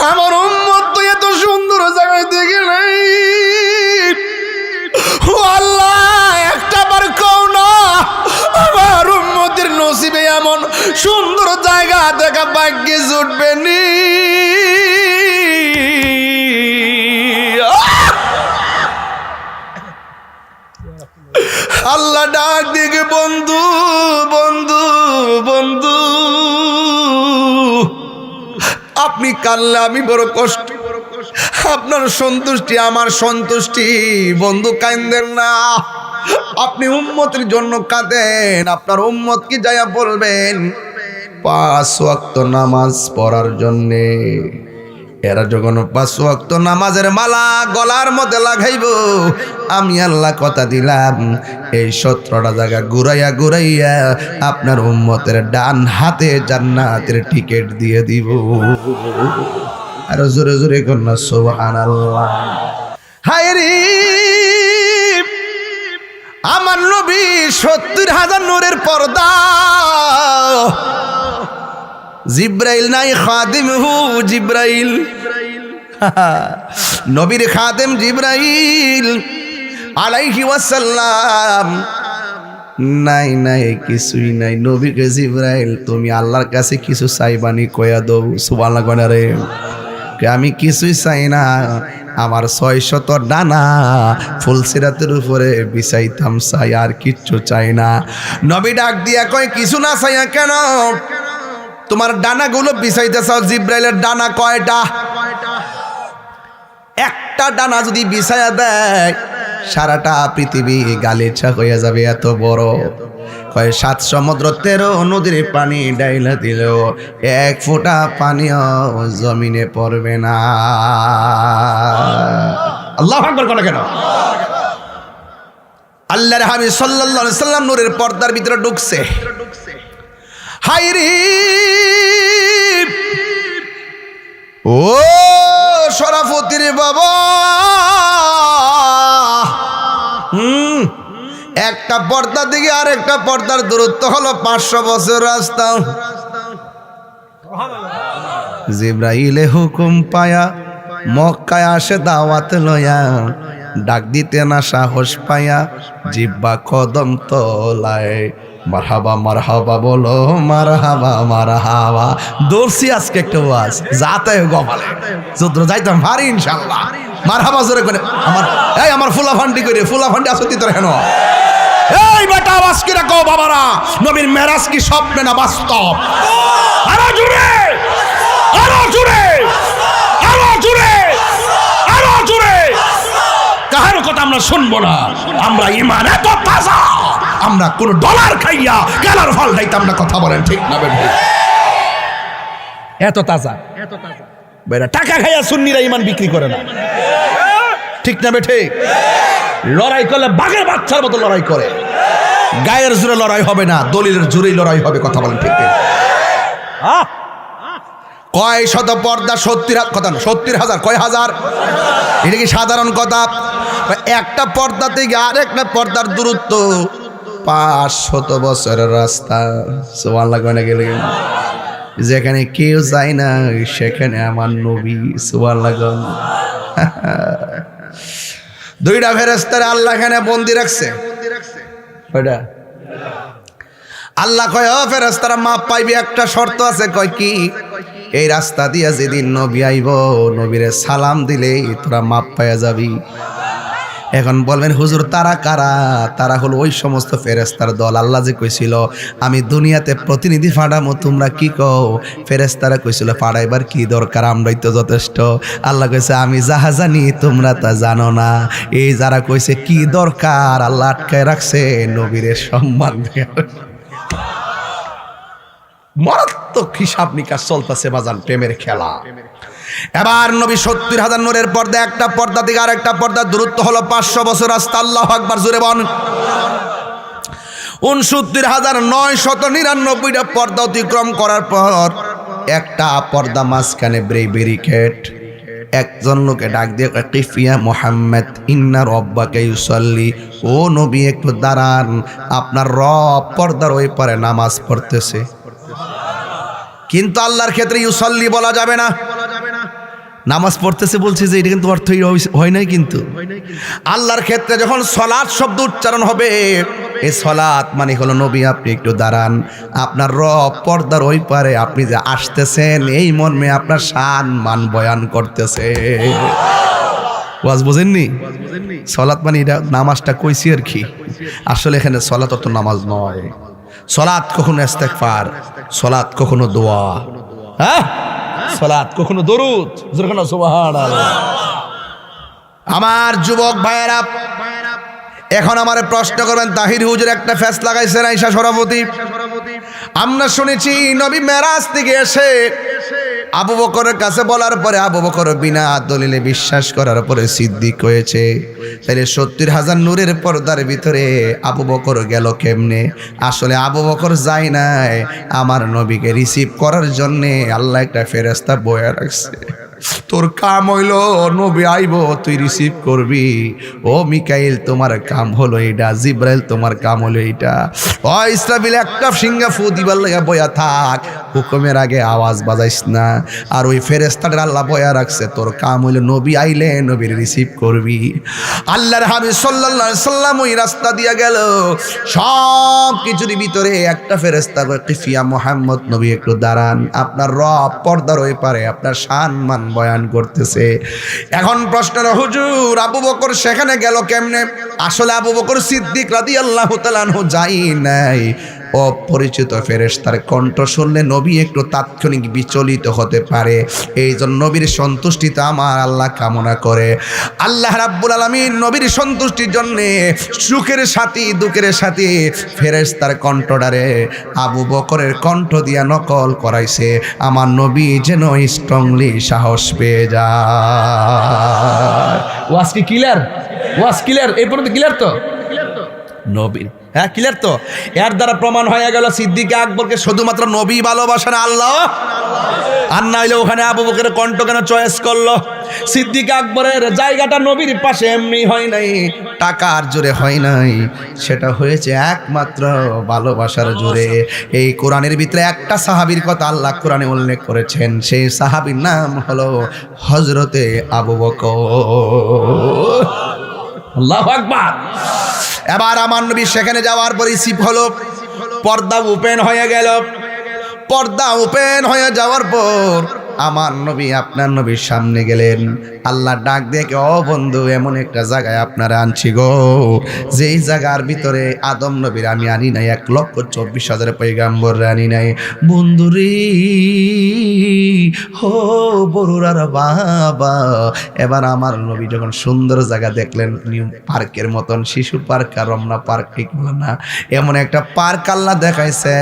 আমার উম্মত তো এত সুন্দর জায়গায় দেখে নাই। ও আল্লাহ, একটা বার কও না আমার উম্মতের নসিবে এমন সুন্দর জায়গা দেখা ভাগ্যে জুটবে নি। আল্লাহ ডাক দিকে, বন্ধু বন্ধু বন্ধু, আপনি কানলে আমি বড় কষ্ট, আপনার সন্তুষ্টি আমার সন্তুষ্টি। বন্ধু কাঁদেন না, আপনি উম্মতের জন্য কাঁদেন। আপনার উম্মত কি যাইয়া বলবেন 5 ওয়াক্ত নামাজ পড়ার জন্যে। এরা যখন 5 ওয়াক্ত নামাজের মালা গলার মধ্যে লাগাইব, আমি আল্লাহ কথা দিলাম এই 17টা জায়গা ঘুরাইয়া ঘুরাইয়া আপনার উম্মতের ডান হাতে জান্নাতের টিকিট দিয়ে দিব। আর জোরে জোরে কন্যা সুবহানাল্লাহ। হায়রে আমার নবী 70,000 নূরের পর্দা, জিব্রাইল নাই খাদিমহু জিব্রাইল, নবীর খাদেম জিব্রাইল আলাইহি ওয়াসাল্লাম নাই নাই কিছুই নাই। নবীকে জিব্রাইল তুমি আল্লাহর কাছে কিছু চাইবানি কয়া দাও। সুবহানাল্লাহ কইনা রে, আমি কিছুই চাই না, আমার 600 ডানা ফুলসিরাতের উপরে বিছাইতাম চাই, আর কিচ্ছু চাই না। নবী ডাক দিয়া কয় কিছু না চাইয়া কেন, তোমার ডানাগুলো বিছাইতে চাও। জিব্রাইলের ডানা কয়টা? একটা ডানা যদি বিছাইয়া দেয় সারাটা পৃথিবী গালিচা হইয়া যাবে, এত বড়। কয় 7 সমুদ্র 13 নদীর পানি ডাইলা দিলেও 1 ফোঁটা পানিও জমিনে পড়বে না। আল্লাহু আকবার কোন কেন? আল্লাহর হাবিব সাল্লাল্লাহু আলাইহি সাল্লাম নূরের পর্দার ভিতরে ঢুকছে। হায়রে ও শরাফতির বাবা, একটা পর্দা দিকে আর একটা পর্দার দূরত্ব হলো 500 বছর রাস্তা। জিব্রাইলে হুকুম পায়া মক্কায় আসে দাওয়াত লয়া, ডাক দিতে না সাহস পায়া জিব্বা কদম তোলায় মারহাবা মারহাবা বলো, মারহাবা মারহাবা। দৌড়ছি আজকে একটা ওয়াজ যাতে গমালে যুদ্ধ যাইতাম ভারী ইনশাআল্লাহ। মারহাবা জোরে করে আমার আমার ফুলাফান্ডি করে, ফুলাফান্ডি আসতি তোর হেন এই বেটা আওয়াজ কি রাখো বাবারা, নবীর মেরাজ কি স্বপ্ন না বাস্তব? আরো জোরে, আরো জোরে, আরো জোরে, আরো জোরে। কাহার কথা আমরা শুনবো না, আমরা ঈমান এত তাজা, আমরা কোন ডলার খাইয়া গেলার ফল খাইতাম না। কথা বলেন ঠিক না বেটা? এত তাজা, এত তাজা বেটা। টাকা খাইয়া সুন্নিরা ঈমান বিক্রি করে না, ঠিক না বেঠে? লড়াই করলে বাঘের বাচ্চার মতো লড়াই করে, গায়ের জোরে লড়াই হবে না, দলিলের জোরেই লড়াই হবে। কথা বলেন ঠিক না? কয় শত পর্দা? 70 কথা না, 70,000 কয় হাজার? এটা কি সাধারণ কথা? একটা পর্দা থেকে আর একটা পর্দার দূরত্ব 500 বছরের রাস্তা। সুবহানাল্লাহ কয়না গেলে যেখানে কেউ যায় না সেখানে আমার নবী। সুবহানাল্লাহ। 2টা ফেরেশতারে আল্লাহ এখানে বন্দি রাখছে। কয়টা? আল্লাহ কয় ও ফেরেশতারা মাপ পাইবে, একটা শর্ত আছে। কয় কি? এই রাস্তা দিয়া যেদিন নবী আইব, নবীরে সালাম দিলে তোরা মাপ পাইয়া যাবি। এখন বলবেন হুজুর তারা কারা? তারা হলো ওই সমস্ত ফেরেশতার দল। আল্লাহ যে কইছিল আমি দুনিয়াতে প্রতিনিধি পাঠামো, তোমরা কি কও? ফেরেশতারা কইছিল পাঠাইবার কি দরকার, আমরাই তো যথেষ্ট। আল্লাহ কইছে আমি যাহা জানি তোমরা তা জানো না। এই যারা কইছে কি দরকার, আল্লাহ আটকায় রাখছে নবীরে সম্মান দেওয়া। মারাত্মক হিসাব নিকাশ চলতেছে বাজান, প্রেমের খেলা। এবার নবী 70,000 নূরের পর্দা, একটা পর্দা থেকে আর একটা পর্দার দূরত্ব হলো 500 বছর রাস্তা। আল্লাহু আকবার জোরে বল। 69,999টা পর্দা অতিক্রম করার পর একটা পর্দা মাঝখানে ব্যারিকেড। একজন লোকে ডাক দিয়ে কিফিয়া মুহাম্মদ ইন্না রাব্বাকা ইউসাল্লি, ও নবী একটু দাঁড়ান, আপনার রব পর্দার ওই পারে নামাজ পড়তেছে। কিন্তু আল্লাহর ক্ষেত্রে ইউসাল্লি বলা যাবে না, নামাজ পড়তেছে বলছে যে এটা কিন্তু অর্থই হয় নাই। কিন্তু আল্লাহর ক্ষেত্রে যখন সলাৎ শব্দ উচ্চারণ হবে, এই সলাৎ মানে হলো নবী আপনি একটু দাঁড়ান, আপনার রব পর্দার ওই পারে আপনি যে আসতেছেন এই মর্মে আপনার শান মান বয়ান করতেছে। ওয়াজ বোঝেননি? সলাৎ মানে এটা নামাজটা কইছি আর কি, আসলে এখানে সলাৎ অত নামাজ নয়। সলাৎ কখনো ইস্তেগফার, সলাৎ কখনো দোয়া, হ্যাঁ সলাৎ কখনো দরুদ, যেখানে সুবহানাল্লাহ। আমার যুবক ভাইয়েরা, এখন আমার প্রশ্ন করবেন, তাহির হুজুর একটা ফেস লাগাইছেন আয়েশা সভাপতি। আমরা শুনেছি নবী মেরাজ থেকে এসে আবু বকরের কাছে বলার পরে আবু বকর বিনা দলিলে বিশ্বাস করার পরে সিদ্দিক হয়েছে। তাহলে 70,000 নূরের পর্দার ভিতরে আবু বকর গেল কেমনে? আসলে আবু বকর যায় নাই, আমার নবীকে রিসিভ করার জন্যে আল্লাহ একটা ফেরেশতা বয়ে রাখছে। তোর কাম হইল নবী আইব তুই রিসিভ করবি। ও মিকাইল তোমার কাম হলো এইটা, জিব্রাইল তোমার কাম হলো এইটা। ও ইসরাফিল একটা সিংহা ফু দিবার লাগা বয়া থাক, হুকুমের আগে আওয়াজ বাজাইস না। আর ওই ফেরেশতাটার আল্লাহ বয়া রাখছে, তোর কাম হইলো নবী আইলে নবীর রিসিভ করবি। আল্লাহর হাবিব সাল্লাল্লাহু আলাইহি সাল্লাম ওই রাস্তা দিয়া গেল, সব কিছুর ভিতরে একটা ফেরেশতা কয় কিফিয়া মুহাম্মদ নবী একটু দাঁড়ান, আপনার রব পর্দার ওই পারে আপনার শান মান বয়ান করতেছে। এখন প্রশ্ন, হুজুর আবু বকর সেখানে গেল কেমনে? আসলে আবু বকর সিদ্দিক রাদিয়াল্লাহু তাআলা আনহু যাই নাই। অপরিচিত ফেরেশতার কণ্ঠ শুনলে নবী একটু তাৎক্ষণিক বিচলিত হতে পারে, এই জন্য নবীর সন্তুষ্টিতে আমার আল্লাহ কামনা করে। আল্লাহ রাব্বুল আলামিন নবীর সন্তুষ্টির জন্যে সুখের সাথী দুঃখের সাথী ফেরেশতার কণ্ঠটারে আবু বকরের কণ্ঠ দিয়া নকল করাইছে, আমার নবী যেন স্ট্রংলি সাহস পেয়ে যায়। ওয়াজ কি ক্লিয়ার? ওয়াজ ক্লিয়ার? এই পর্যন্ত ক্লিয়ার তো? নবীর, হ্যাঁ ক্লিয়ার তো? এর দ্বারা প্রমাণ হয়ে গেল সিদ্দিক আকবরকে শুধুমাত্র নবী ভালোবাসেন আল্লাহ, আর না হইলে ওখানে আবু বকরের কণ্ঠ কেন চয়েস করলো? সিদ্দিক আকবরের জায়গাটা নবীর পাশে এমনি হয় নাই, টাকার জোরে হয় নাই, সেটা হয়েছে একমাত্র ভালোবাসার জোরে। এই কোরআনের ভিতরে একটা সাহাবীর কথা আল্লাহ কোরআনে উল্লেখ করেছেন, সেই সাহাবীর নাম হলো হযরতে আবু বকর। আল্লাহু আকবার। এবার আমার নবী সেখানে যাওয়ার পর রিসিভ হলো, পর্দা ওপেন হয়ে গেল। পর্দা ওপেন হয়ে যাওয়ার পর আমার নবী আপনার নবীর সামনে গেলেন। আল্লাহ ডাক দেখে, ও বন্ধু এমন একটা জায়গায় আপনারা আনছি গো, যেই জায়গার ভিতরে আদম নবীর আমি আনি নাই, 1,24,000 পয়গাম্বর আনি নাই। বন্ধুরি হো বড়ুরার বাবা, এবার আমার নবী যখন সুন্দর জায়গা দেখলেন, নিউ পার্কের মতন, শিশু পার্ক আর রমনা পার্ক ঠিক না, এমন একটা পার্ক আল্লাহ দেখাইছে,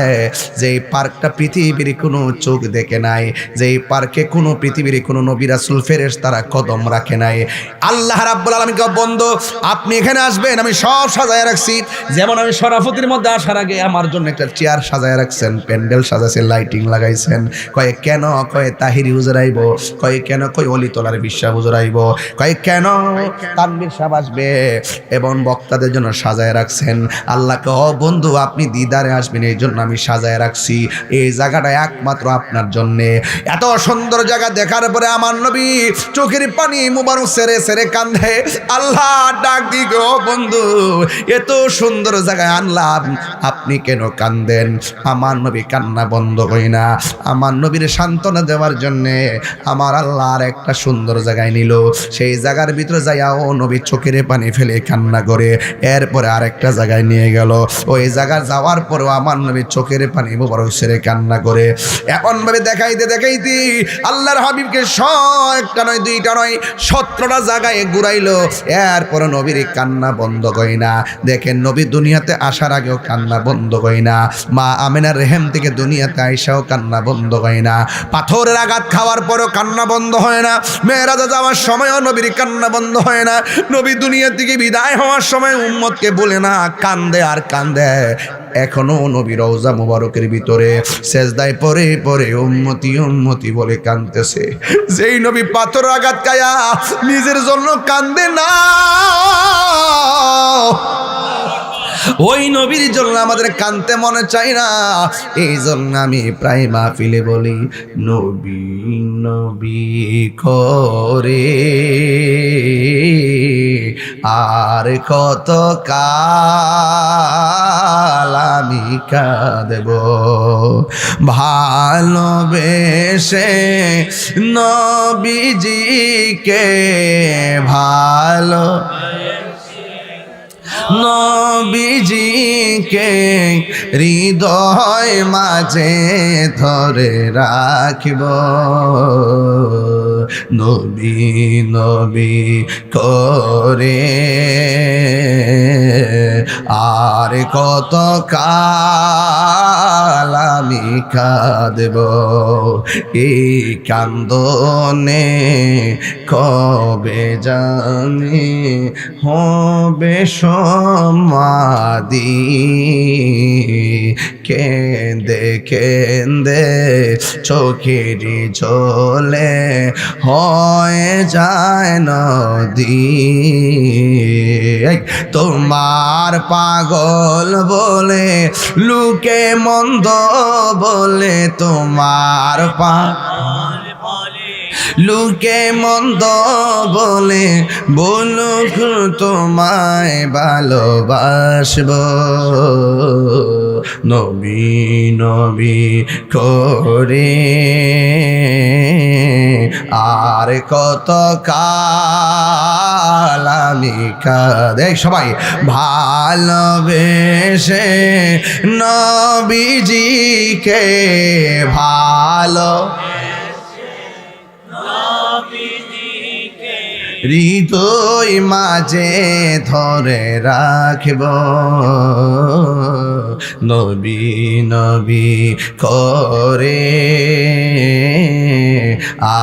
যেই পার্কটা পৃথিবীর কোনো চোখ দেখে নাই, যেই পার্কে কোনো পৃথিবীর কোনো নবী রাসূল ফেরেশতারা কদম রাখে নাই। আল্লাহ রাব্বুল আলামিন কে, বন্ধু আপনি এখানে আসবেন, আমি সব সাজায় রাখছি। যেমন আমি শরাফতির মধ্যে আসার আগে আমার জন্য একটা চেয়ার সাজায় রাখছেন, প্যান্ডেল সাজাইছেন, লাইটিং লাগাইছেন। কয়ে কেন? কয়ে তাহিরি হুজুর আইব। কয়ে কেন? কই অলিতলার বিশ্বাস হুজুর আইব। কয়ে কেন? তানভীর সাহেব আসবে, এবং বক্তাদের জন্য সাজায় রাখছেন। আল্লাহকে, ও বন্ধু আপনি দিদারে আসবেন, এই জন্য আমি সাজায় রাখছি, এই জায়গাটা একমাত্র আপনার জন্যে। এত সুন্দর জায়গা দেখার পরে আমার নবী চোখের পানি মুবারক সেরে সেরে কান্দে। আল্লাহ ডাক দিগ, ও বন্ধু এত সুন্দর জায়গায় আনলাম, আপনি কেন কান্দেন? আমার নবী কান্না বন্ধ হয় না। আমার নবীর সান্ত্বনা দেওয়ার জন্যে আমার আল্লাহ আর একটা সুন্দর জায়গায় নিল। সেই জায়গার ভিতরে যাইয়া ও নবী চোখের পানি ফেলে কান্না করে, এরপরে আরেকটা জায়গায় নিয়ে গেল। ওই জায়গায় যাওয়ার পরেও আমার নবী চোখের পানি মুবারক সেরে কান্না করে। এমন ভাবে দেখাইতে দেখাইতে আল্লাহর হাবিবকে একটা নয়, দুইটা নয়, 17টা জায়গায় ঘুরাইলো। এরপরে নবীর কান্না বন্ধ হয় না। দেখেন নবী দুনিয়াতে আসার আগেও কান্না বন্ধ হয় না, মা আমেনার রেহেম থেকে দুনিয়াতে আইসাও কান্না বন্ধ হয় না, পাথরের আঘাত খাওয়ার পরও কান্না বন্ধ হয় না, মেরাজে যাওয়ার সময়ও নবীর কান্না বন্ধ হয় না, নবী দুনিয়া থেকে বিদায় হওয়ার সময় উম্মতকে বলে না, কান্দে আর কান্দে। এখনো নবী রওজা মুবারকের ভিতরে সেজদায় পড়ে পড়ে উম্মতি উম্মতি বলে কাঁদতেছে। যেই নবী পাথর আঘাত খায়া নিজের জন্য কান্দে না, ওই নবীর জন্য আমাদের কানতে মনে চাই না। এই জন্য আমি প্রায় মাহফিলে বলি, নবী নবী করে আর কত কাল আমি কাঁদব, ভালোবেসে নবীজিকে ভালো নবীজিকে হৃদয় মাঝে ধরে রাখিব, নবী নবী করে আর কত কাল আমি কাঁদব, এই কান্দনে কবে জানি হবে সমাধি, কেন্দে কেন্দে চোখেরই ঝোলে হয়ে যায় নদী, তোমার পাগল বলে লোকে মন্দ বলে, তোমার লোকে মন্দ বলে বলুক তোমায় ভালোবাসব, নবী নবী করে আর কত কাল আমি কাঁদে, সবাই ভালোবেসে নবীজিকে ভালো হৃদয় মাঝে ধরে রাখব, নবী নবী করে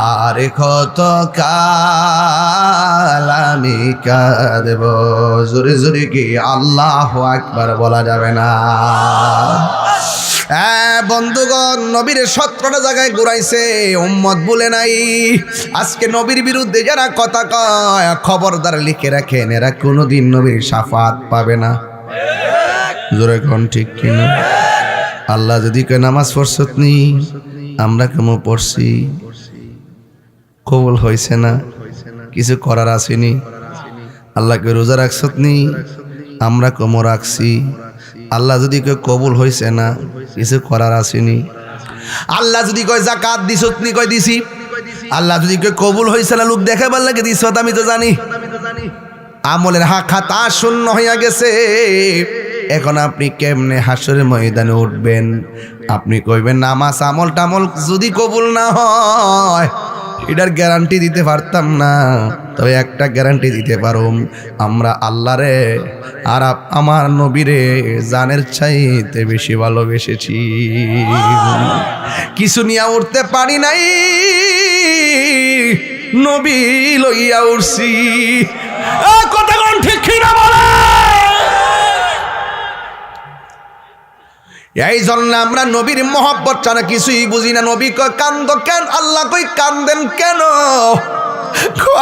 আর কত কাল আমি কাঁদব। জোরে জোরে কি আল্লাহু আকবার বলা যাবে না? বন্ধুগণ, নবীর 17টা জায়গায় ঘুরাইছে, উম্মত বলে নাই। আজকে নবীর বিরুদ্ধে যারা কথা কয়, খবরদার লিখে রাখেন, এরা কোনোদিন নবীর শাফাত পাবে না। জোরে কোন ঠিক কিনা? আল্লাহ যদি কয় নামাজ পড়ছত নি, আমরা কেমন পড়ছি, কবুল হয়েছে না, কিছু করার আসেনি। আল্লাহকে রোজা রাখছত নি, আমরা কেমন রাখছি। আল্লাহ যদি কয় কবুল হয়েছে না, কিছু করার আসেনি। আল্লাহ যদি কয় যাকাত দিছত নি, কয় দিছি। আল্লাহ যদি কয় কবুল হয়েছে না, লোক দেখাবার লাগে দিছত, আমি তো জানি। আমলের খাতা শূন্য হইয়া গেছে। এখন আপনি কেমনে হাসরের ময়দানে উঠবেন? আপনি কইবেন নামাজ আমল টামল যদি কবুল না হয়, এটার গ্যারান্টি দিতে পারতাম না, তবে একটা গ্যারান্টি দিতে পারুম, আমরা আল্লাহরে আর আমার নবীরে জানের চাইতে বেশি ভালোবেসেছি। কিছু নিয়ে উঠতে পারি নাই, নবী লইয়া উঠছি। কথা কোন ঠিক কিনা বলে? এই জন্য আমরা নবীর মহব্বত ছাড়া কিছুই বুঝি না। নবী কয় কান্দ কেন, আল্লাহ কই কান্দেন কেন?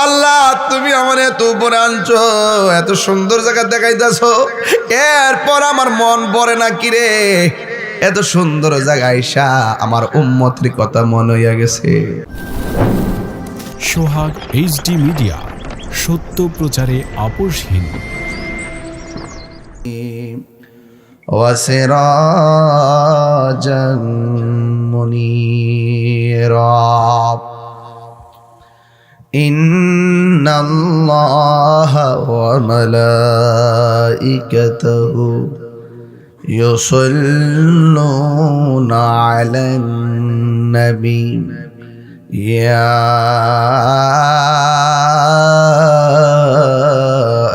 আল্লাহ তুমি আমার এত উপরে আনছো, এত সুন্দর জায়গা দেখাইতেছো, এরপর আমার মন ভরে না কিরে? এত সুন্দর জায়গা আইসা আমার উম্মতের কথা মনে হইয়া গেছে। সোহাগ এইচডি মিডিয়া, সত্য প্রচারে আপোষহীন। وسراجا منيرا إن الله وملائكته يصلون على النبي يا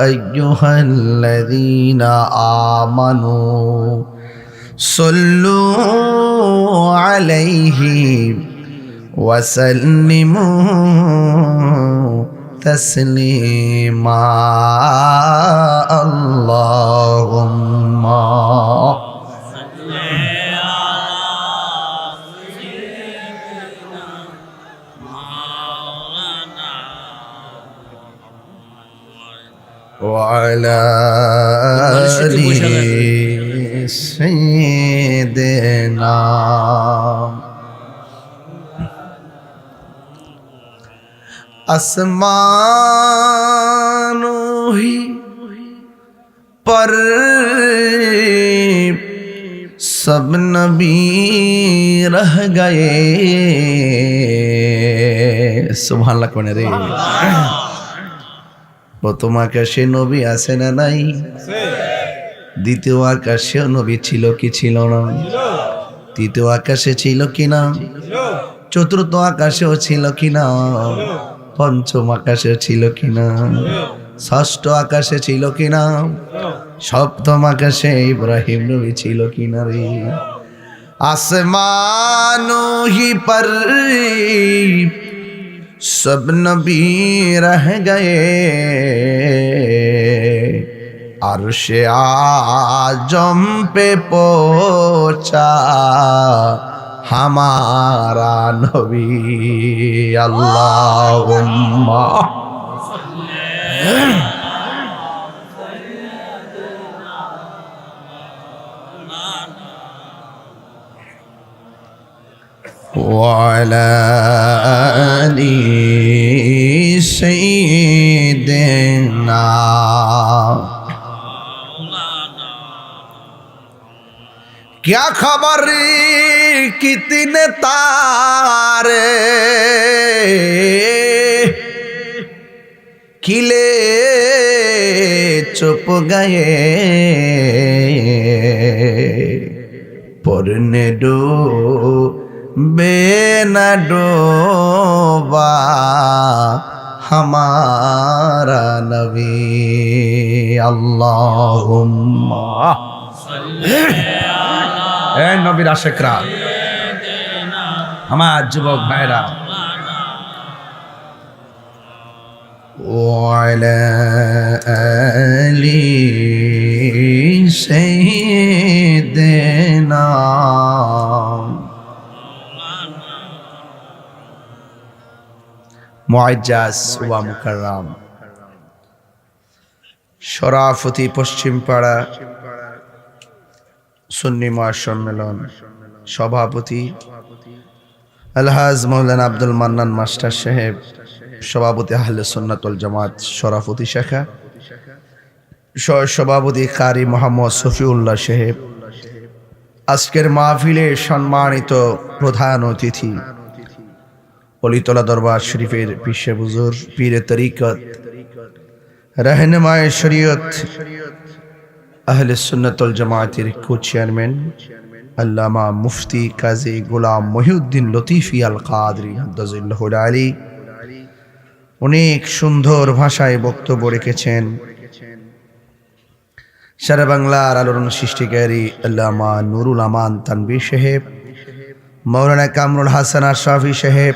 أيها الذين آمنوا صلوا عليه وسلموا تسليما اللهم وعلى سيدنا आसमानों ही पर सब नबी रह गए सुबहानाल्लाह कोने रे প্রথম আকাশে নবী আছে না নাই দ্বিতীয় আকাশে নবী ছিল কি ছিল না তৃতীয় আকাশে ছিল কি না চতুর্থ আকাশেও ছিল কি না পঞ্চম আকাশে ছিল কিনা ষষ্ঠ আকাশে ছিল কিনা সপ্তম আকাশে ইব্রাহিম নবী ছিল কিনা রে আসমানো হি পর সব নবী রহ গয়ে আরশে আজম পে পৌঁছা हमारा नबी अल्लाहुम्मा वअला आलि सय्यिदिना क्या खबर कितने तारे खिले चुप गए पढ़ने दो बेना डोबा हमारा नबी अल्लाहुम्मा নবীর আশিকরা আমার যুবক ভাইরা ওয়ালা আলি সাইয়্যিদিনা মুআজ্জাজ ওয়া মুকাররাম শরাফতি পশ্চিম পাড়া সুন্নি মহাসম্মেলন সভাপতি আলহাজ মৌলানা আব্দুল মান্নান মাস্টার সাহেব সভাপতি আহলে সুন্নাত ওয়াল জামাত শরাফতি শাখা সভাপতি কারি মোহাম্মদ শফিউল্লাহ সাহেব আজকের মাহফিলে সম্মানিত প্রধান অতিথি অলিতলা দরবার শরীফের পীর হুজুর পীরে তরিকত रहनुमाए शरीयत अहले सुन्नत वल जमातेर को चेयरमैन अल्लामा मुफ्ती काजी गोलाम মহিউদ্দিন লতিফি আল কাদরি হাফিজাহুল আলী অনেক সুন্দর ভাষায় বক্তব্য রেখেছেন। সারা বাংলার আলোড়ন সৃষ্টিকারী আল্লামা নুরুল আমান তানভীর সাহেব, মৌলানা কামরুল হাসান আশরাফি সাহেব,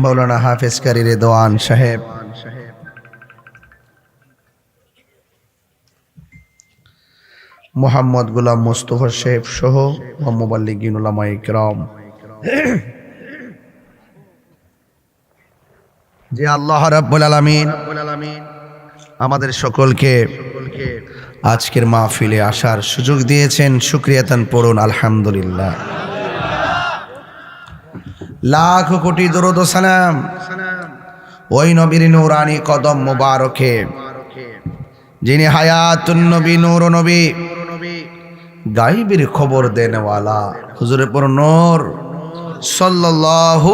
মৌলানা হাফেজ কারি রেদওয়ান সাহেব, মোহাম্মদ গোলাম মোস্তফা সাহেব সহ মুবাল্লিগিন উলামায়ে কিরাম, যে আল্লাহ রাব্বুল আলামিন আমাদের সকলকে আজকের মাহফিলে আসার সুযোগ দিয়েছেন। শুকরিয়াতান পড়ুন আলহামদুলিল্লাহ। লাখ কোটি দরুদ ও সালাম ওই নবীর নূরানি কদম মুবারকে, যিনি হায়াতুন নবী, নূর নবী, গায়বের খবর দেনেওয়ালা হুজুরে পুর নূর সাল্লাল্লাহু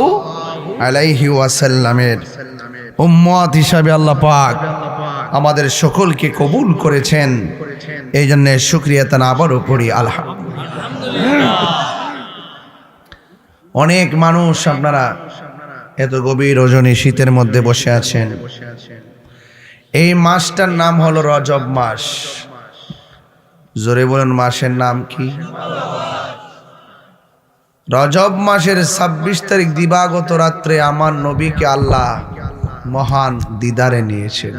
আলাইহি ওয়াসাল্লামের উম্মত হিসাবে আল্লাহ পাক আমাদের সকলকে কবুল করেছেন। এই জন্য শুকরিয়াতান আবারও পড়ি আলহামদুলিল্লাহ। অনেক মানুষ আপনারা এত গভীর রজনী শীতের মধ্যে বসে আছেন। এই মাসটার নাম হলো রজব মাস। জোরে বলেন মাসের নাম কি? রজব মাসের 26 তারিখ দিবাগত রাত্রে আমার নবীকে আল্লাহ মহান দিদারে নিয়েছেন।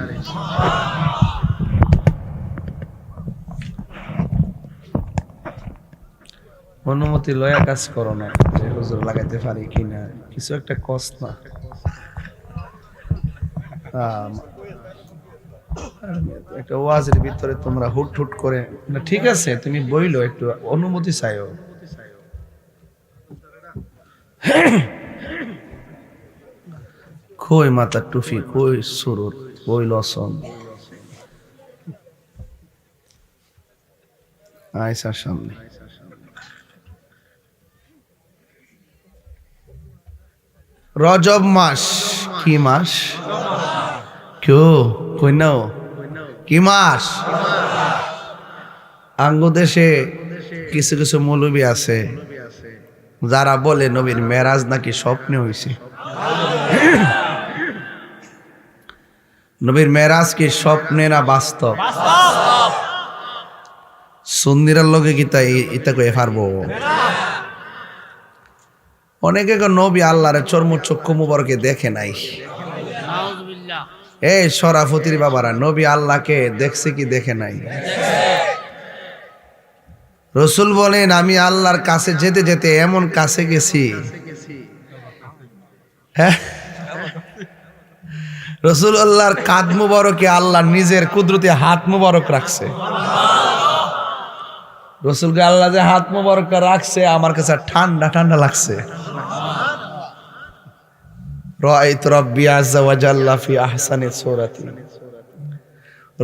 অনুমতি লয়া কাজ করো না, যে হুজুর লাগাইতে পারি কিনা, কিছু একটা কষ্ট না। একটা ওয়াজের ভিতরে তোমরা হুট হুট করে না, ঠিক আছে তুমি বইলো, একটু অনুমতি চাইও। কই মাথার টুপি, কই সুরুত, কই লসন? আয়সার সামনে রজব মাস। কি মাস? কেউ কই নাও কি মাস? আঙ্গু দেশে কিছু কিছু মৌলবী আছে যারা বলে নবীর মেরাজ নাকি স্বপ্নে হইছে। নবীর মেরাজ কি স্বপ্নে না বাস্তব? সুন্নিরার লগে কি তাই ইতা কই পারবো? অনেকে নবী আল্লাহর চর্মচক্ষু মুবারকে দেখে নাই। এই শরাফতির বাবারা, নবী আল্লাহকে দেখছে কি দেখে নাই? রসুল বলেন আমি আল্লাহর কাছে যেতে যেতে এমন কাছে গেছি, হ্যাঁ, রসুল আল্লাহর কাঁধ মুবারকে আল্লাহ নিজের কুদরতি হাত মুবারক রাখছে। রসুলকে আল্লাহ যে হাত মুবারক রাখছে আমার কাছে ঠান্ডা ঠান্ডা লাগছে। রাআইতু রাব্বি আযজা ওয়া জাল্লা ফি আহসানি সূরাতি।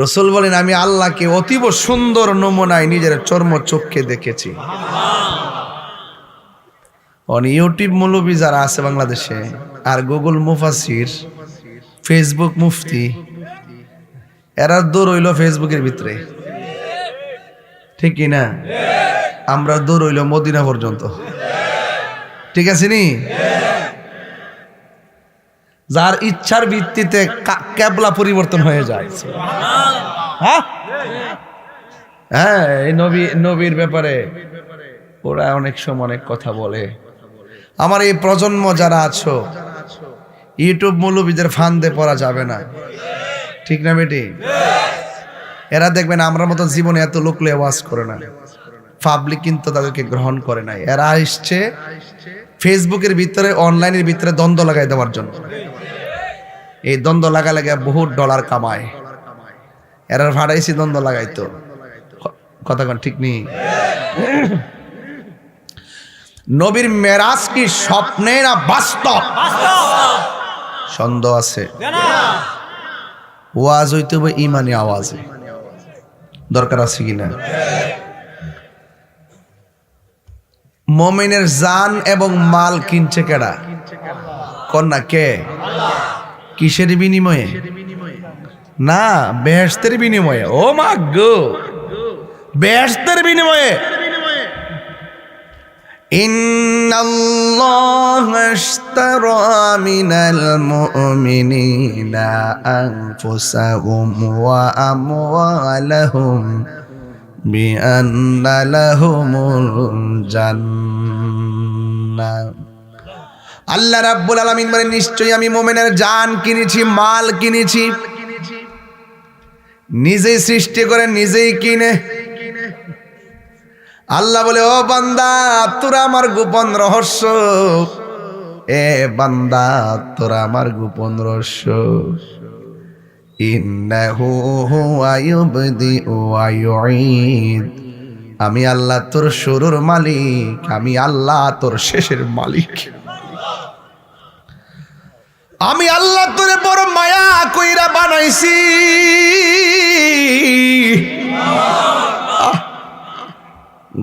রসুল বলেন আমি আল্লাহকে অতীব সুন্দর নমুনায় নিজের চর্মচক্ষে দেখেছি। ইউটিউব মৌলবী যারা আছে বাংলাদেশে, আর গুগল মুফাসির, ফেসবুক মুফতি, এরা দূর হইল ফেসবুকের ভিতরে, ঠিক কি না? আমরা দূর হইল মদিনা পর্যন্ত, ঠিক আছে নি? যার ইচ্ছার ভিত্তিতে কেবলা পরিবর্তন হয়ে যায়। হ্যাঁ হ্যাঁ, এই নবীর ব্যাপারে ওরা অনেক সময় অনেক কথা বলে। আমার এই প্রজন্ম যারা আছো, ইউটিউব মৌলবীদের ফান্দে পড়া যাবে না, ঠিক না বেটি? এরা দেখবেন আমরা মতো জীবনে এত লোক লয়ে ওয়াজ করে না, পাবলিক কিন্তু তাদেরকে গ্রহণ করে নাই। এরা আসছে ফেসবুকের ভিতরে, অনলাইনের ভিতরে দ্বন্দ্ব লাগাই দেওয়ার জন্য। এই দ্বন্দ্ব লাগা লাগা বহুত ডলার কামায়। এরা ভাড়াইছি দ্বন্দ্ব লাগাইতো, কথা কোন ঠিক নেই? নবীর মেরাজ কি স্বপ্নে না বাস্তব? সন্দেহ আছে। ওয়াজ হইতে হবে ইমানি আওয়াজে, দরকার আছে কিনা? মুমিনের জান এবং মাল কিনছে কেডা? কন্যা কে? কিসের বিনিময়ে? না, বেহেশতের বিনিময়ে। ও মা গো, বেহেশতের বিনিময়ে। ইন্নাল্লাহা আশতারা মিনাল মুমিনিনা আনফুসাহুম ওয়া আমওয়ালাহুম বিআন্না লাহুমুল জান্নাহ। আল্লাহ রাব্বুল আলামিন বলেন নিশ্চয়ই আমি মুমিনের জান কিনেছি, মাল কিনেছি। নিজেই সৃষ্টি করে নিজেই কিনে। আল্লাহ বলে ও বান্দা তোরা আমার গোপন রহস্য, এ বান্দা তোরা আমার গোপন রহস্য। ইন্নাহু হুয়া ইউবদিউ ওয়া ইউঈদ। আমি আল্লাহ তোর শুরুর মালিক, আমি আল্লাহ তোর শেষের মালিক। আমি আল্লাহ তোরে বড় মায়া কইরা বানাইছি।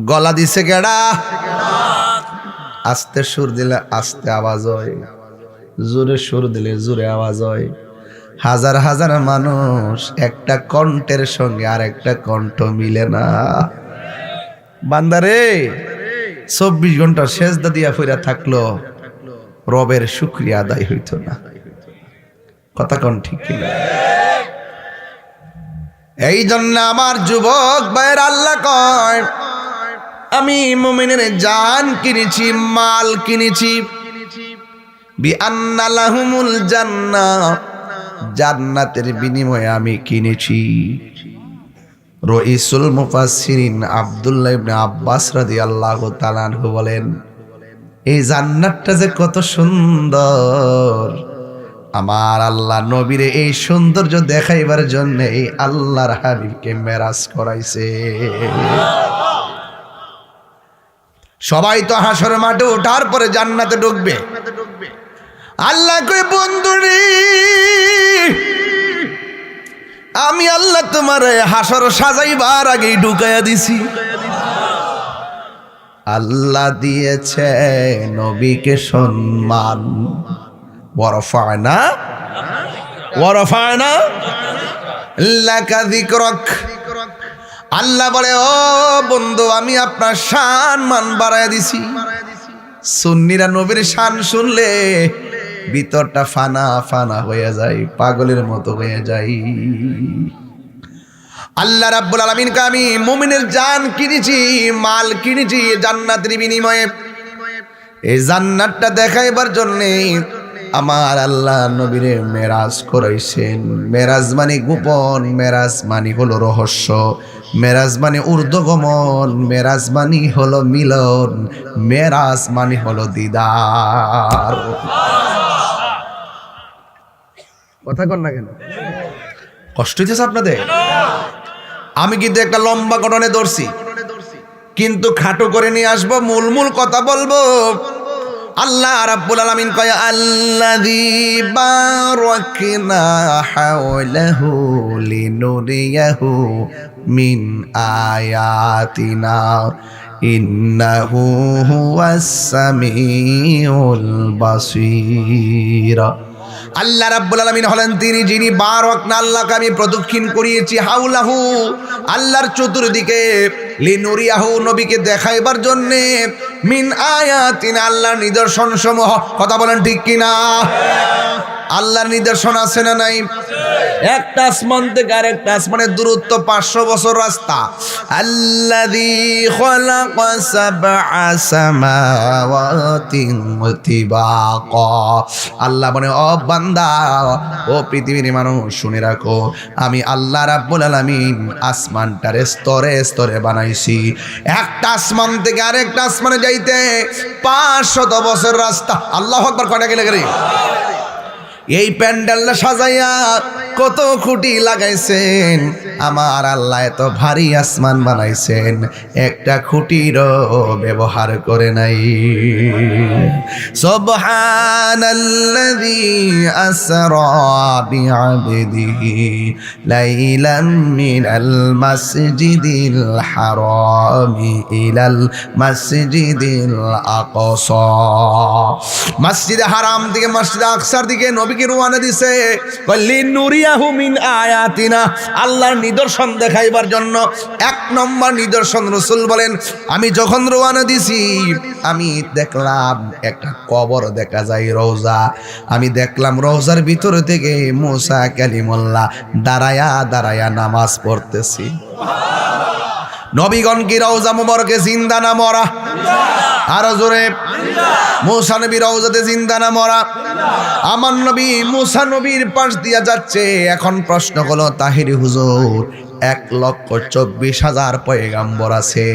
গলা দিছে কেডা? আস্তে সুর দিলে আস্তে আওয়াজ হয়, জোরে সুর দিলে জোরে আওয়াজ হয়। হাজার হাজার মানুষ একটা কণ্ঠের সঙ্গে আর একটা কণ্ঠ মিলে না। বান্দারে 24 ঘন্টা সেজদা দিয়া ফিরা থাকলো, রবের শুকরিয়া আদায় হইতো না। কথা কোন ঠিক কিনা? এই জন্য আমার যুবক ভাইয়ের আল্লাহ কয় আমি মুমিনের জান কিনেছি, মাল কিনেছি। বিআন্না লাহুমুল জান্নাহ, জান্নাতের বিনিময়ে আমি কিনেছি। রাইসুল মুফাসসিরিন আব্দুল্লাহ ইবনে আব্বাস রাদিয়াল্লাহু তাআলা আনহু বলেন এই জান্নাতটা যে কত সুন্দর, আমার আল্লাহ নবীরে এই সৌন্দর্য দেখাইবার জন্য এই আল্লাহর হাবিবকে মেরাজ করাইছে। সবাই তো হাসর মাঠে ওঠার পরে জান্নাতে ঢুকবে। আল্লাহ কই বন্ধুরে আমি আল্লাহ তোমার হাসর সাজাইবার আগেই ঢুকাইয়া দিছি। আল্লাহ দিয়েছে নবীকে সম্মান। ওয়ারফা'না লাকা যিকরাক। আল্লাহ বলে ও বন্ধু আমি আপনার শান মান বাড়াইয়া দিছি। সুন্নিরা নবীর শান শুনলে ভিতরটা ফানা ফানা হয়ে যায়, পাগলের মতো হয়ে যায়। আল্লাহ রাব্বুল আলামিনকে আমি মুমিনের জান কিনেছি, মাল কিনেছি জান্নাতের বিনিময়ে। এই জান্নাতটা দেখাইবার জন্যে আমার আল্লাহ নবীরে মেরাজ করাইছেন। মেরাজ মানে গোপন, মেরাজ মানে হলো রহস্য, মেরাজ মানে ঊর্ধ্বগমন, মেরাজ মানে হলো মিলন, মেরাজ মানে হলো দিদার। কথা কন না কেন? কষ্ট হইতেছে আপনাদের? আমি কিন্তু একটা লম্বা ঘটনা ধরছি, কিন্তু খাটো করে নিয়ে আসবো, মূল কথা বলবো। আল্লাহ রাব্বুল আলামিন কয় আল্লাযী বারাকনা হাওলাহু লিনুরিয়াহু মিন আয়াতিনা ইন্নাহু হুয়াস সামিউল বাসীর। আল্লাহ রাব্বুল আলামিন হলেন তিনি যিনি বারাকনা, আল্লাহকে আমি প্রদক্ষিণ করিয়েছি, হাওলাহু আল্লাহর চতুর্দিকে, লিনুরিয়াহু নবীকে দেখাইবার জন্যে, মিন আয়াতিনা আল্লাহর নিদর্শন সমূহ। কথা বলেন ঠিক কিনা? আল্লাহর নিদর্শন আছে না নাই? একটা আসমান থেকে আরেকটা আসমানের দূরত্ব 500 বছর রাস্তা। আল্লাযী খালাকা সাবআ সামাওয়াতিন তিবাকা। আল্লাহ বলে ও বান্দা, ও পৃথিবীর মানুষ শুনে রাখো, আমি আল্লাহ রাব্বুল আলামিন আসমানটারে স্তরে স্তরে বানাইছি। একটা আসমান থেকে আরেকটা আসমানে যাইতে 500 বছর রাস্তা। আল্লাহু আকবার। কয়টা গেলে গেলে এই প্যান্ডেলটা সাজাইয়া কত খুঁটি লাগাইছেন আমার আল্লাহ, এত ভারী আসমান বানাইছেন, একটা খুঁটিরও ব্যবহার করে নাই। সুবহানাল্লাযী আসরা বিআবদিহি লাইলাম মিনাল মাসজিদিল হারামি ইলাল মাসজিদিল আকসা। মসজিদে হারাম থেকে মসজিদে আকসার দিকে নবীকে রওনা দিছে লিনুরিয়াহু মিন আয়াতিনা, আল্লাহর নিদর্শন দেখাইবার জন্য। 1 নম্বর নিদর্শন রাসূল বলেন আমি যখন রওনা দিছি আমি দেখলাম একটা কবর দেখা যায়, রওজা। আমি দেখলাম রওজার ভিতর থেকে মুসা কালিমুল্লাহ দাঁড়ায়া দাঁড়ায়া নামাজ পড়তেছি। নবীগণ কি রওজা মুবারকে জিন্দা না মরা? আরো জোরে। মুসা নবী রওজাতে জিন্দা না মরা? আমার নবী মুসা নবীর পাশ দিয়া যাচ্ছে। এখন প্রশ্ন হলো তাহিরি হুজুর, 1,24,000 পয়গাম্বর আছে,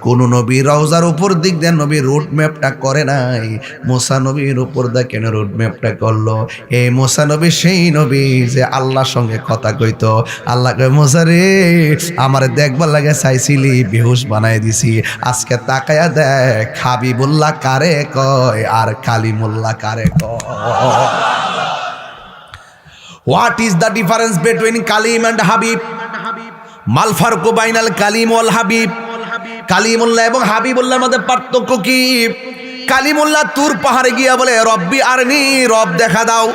কোন নবী রওজার উপর দিক দিয়ে নবী রুট ম্যাপটা করে নাই, মুসা নবীর উপর দিয়ে কেন রুট ম্যাপটা করলো? এই মুসা নবী সেই নবী যে আল্লাহর সঙ্গে কথা কইতো। আল্লাহ কয় মুসা রে, আমার দেখবার লাগে চাইছিলি, বেহুশ বানাই দিছি, আজকে তাকায়া দেখ হাবিবুল্লাহ কারে কয় আর কালিমুল্লাহ কারে কয়। What is the difference between Kalim and Habib? মাল ফারকু বাইনাল কালিম ওয়াল হাবিব। কালিমুল্লাহ এবং হাবিবুল্লাহর মধ্যে পার্থক্য কি? কালিমুল্লাহ তুর পাহাড়ে গিয়া বলে রব্বি আরনি, রব দেখা দাও।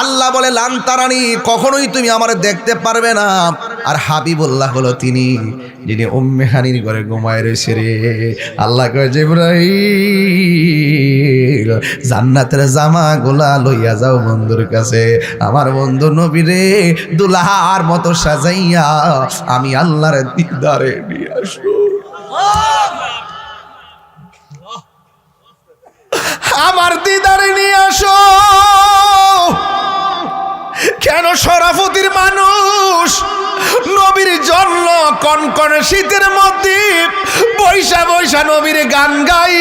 আল্লাহ বলে লান তারানি, কখনোই তুমি আমার দেখতে পারবে না। আর হাবিবুল্লাহ হলো তিনি যিনি উম্মে হানির ঘরে ঘুমায় রয়েছে রে। আল্লাহ কয় জিবরাইল জান্নাতের জামা গোলা লইয়া যাও বন্ধুর কাছে, আমার বন্ধু নবীরে দুলাহার মতো সাজাইয়া আমি আল্লাহর দিদারে নিয়ে আসো। আমার দিদারে নিয়ে আসো। কেন শরাফতির মানুষ নবীর জন্য কনকনে শীতের মধ্যে বৈশা বৈশা নবীর গান গাই।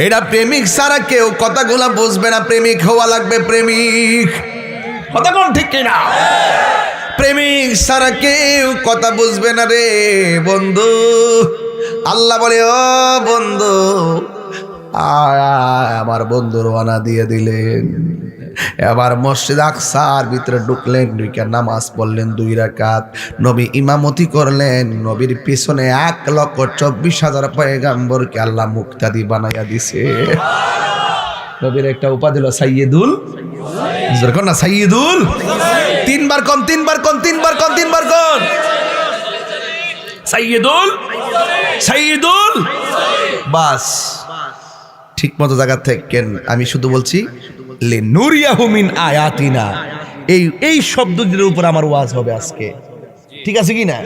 এটা প্রেমিক ছাড়া কেউ কথাগুলা বুঝবে না। প্রেমিক হওয়া লাগবে, প্রেমিক। কথা কোন ঠিক কিনা? প্রেমিক ছাড়া কেউ কথা বুঝবে না রে বন্ধু। আল্লাহ বলে, ও বন্ধু, আমার বন্ধু রওনা দিয়ে দিলেন। এবার মসজিদ আকসার ভিতরে ঢুকলেন, ঢুকে নামাজ পড়লেন 2 রাকাত। নবী ইমামতি করলেন। নবীর পিছনে 1,24,000 পয়গাম্বরকে আল্লাহ মুক্তাদি বানাইয়া দিছে। নবীর একটা উপাধি হলো সাইয়্যিদুল, যেরকম না সাইয়্যিদুল, 3 বার কোন, 3 বার কোন, 3 বার কোন, 3 বার কোন, সাইয়্যিদুল, সাইয়্যিদুল। বাস ঠিক মতো জায়গা থেকেন। আমি শুধু বলছি লিনুরিয়াহু মিন আয়াতিনা, এই শব্দটির উপর আমার ওয়াজ হবে আজকে, ঠিক আছে কি না?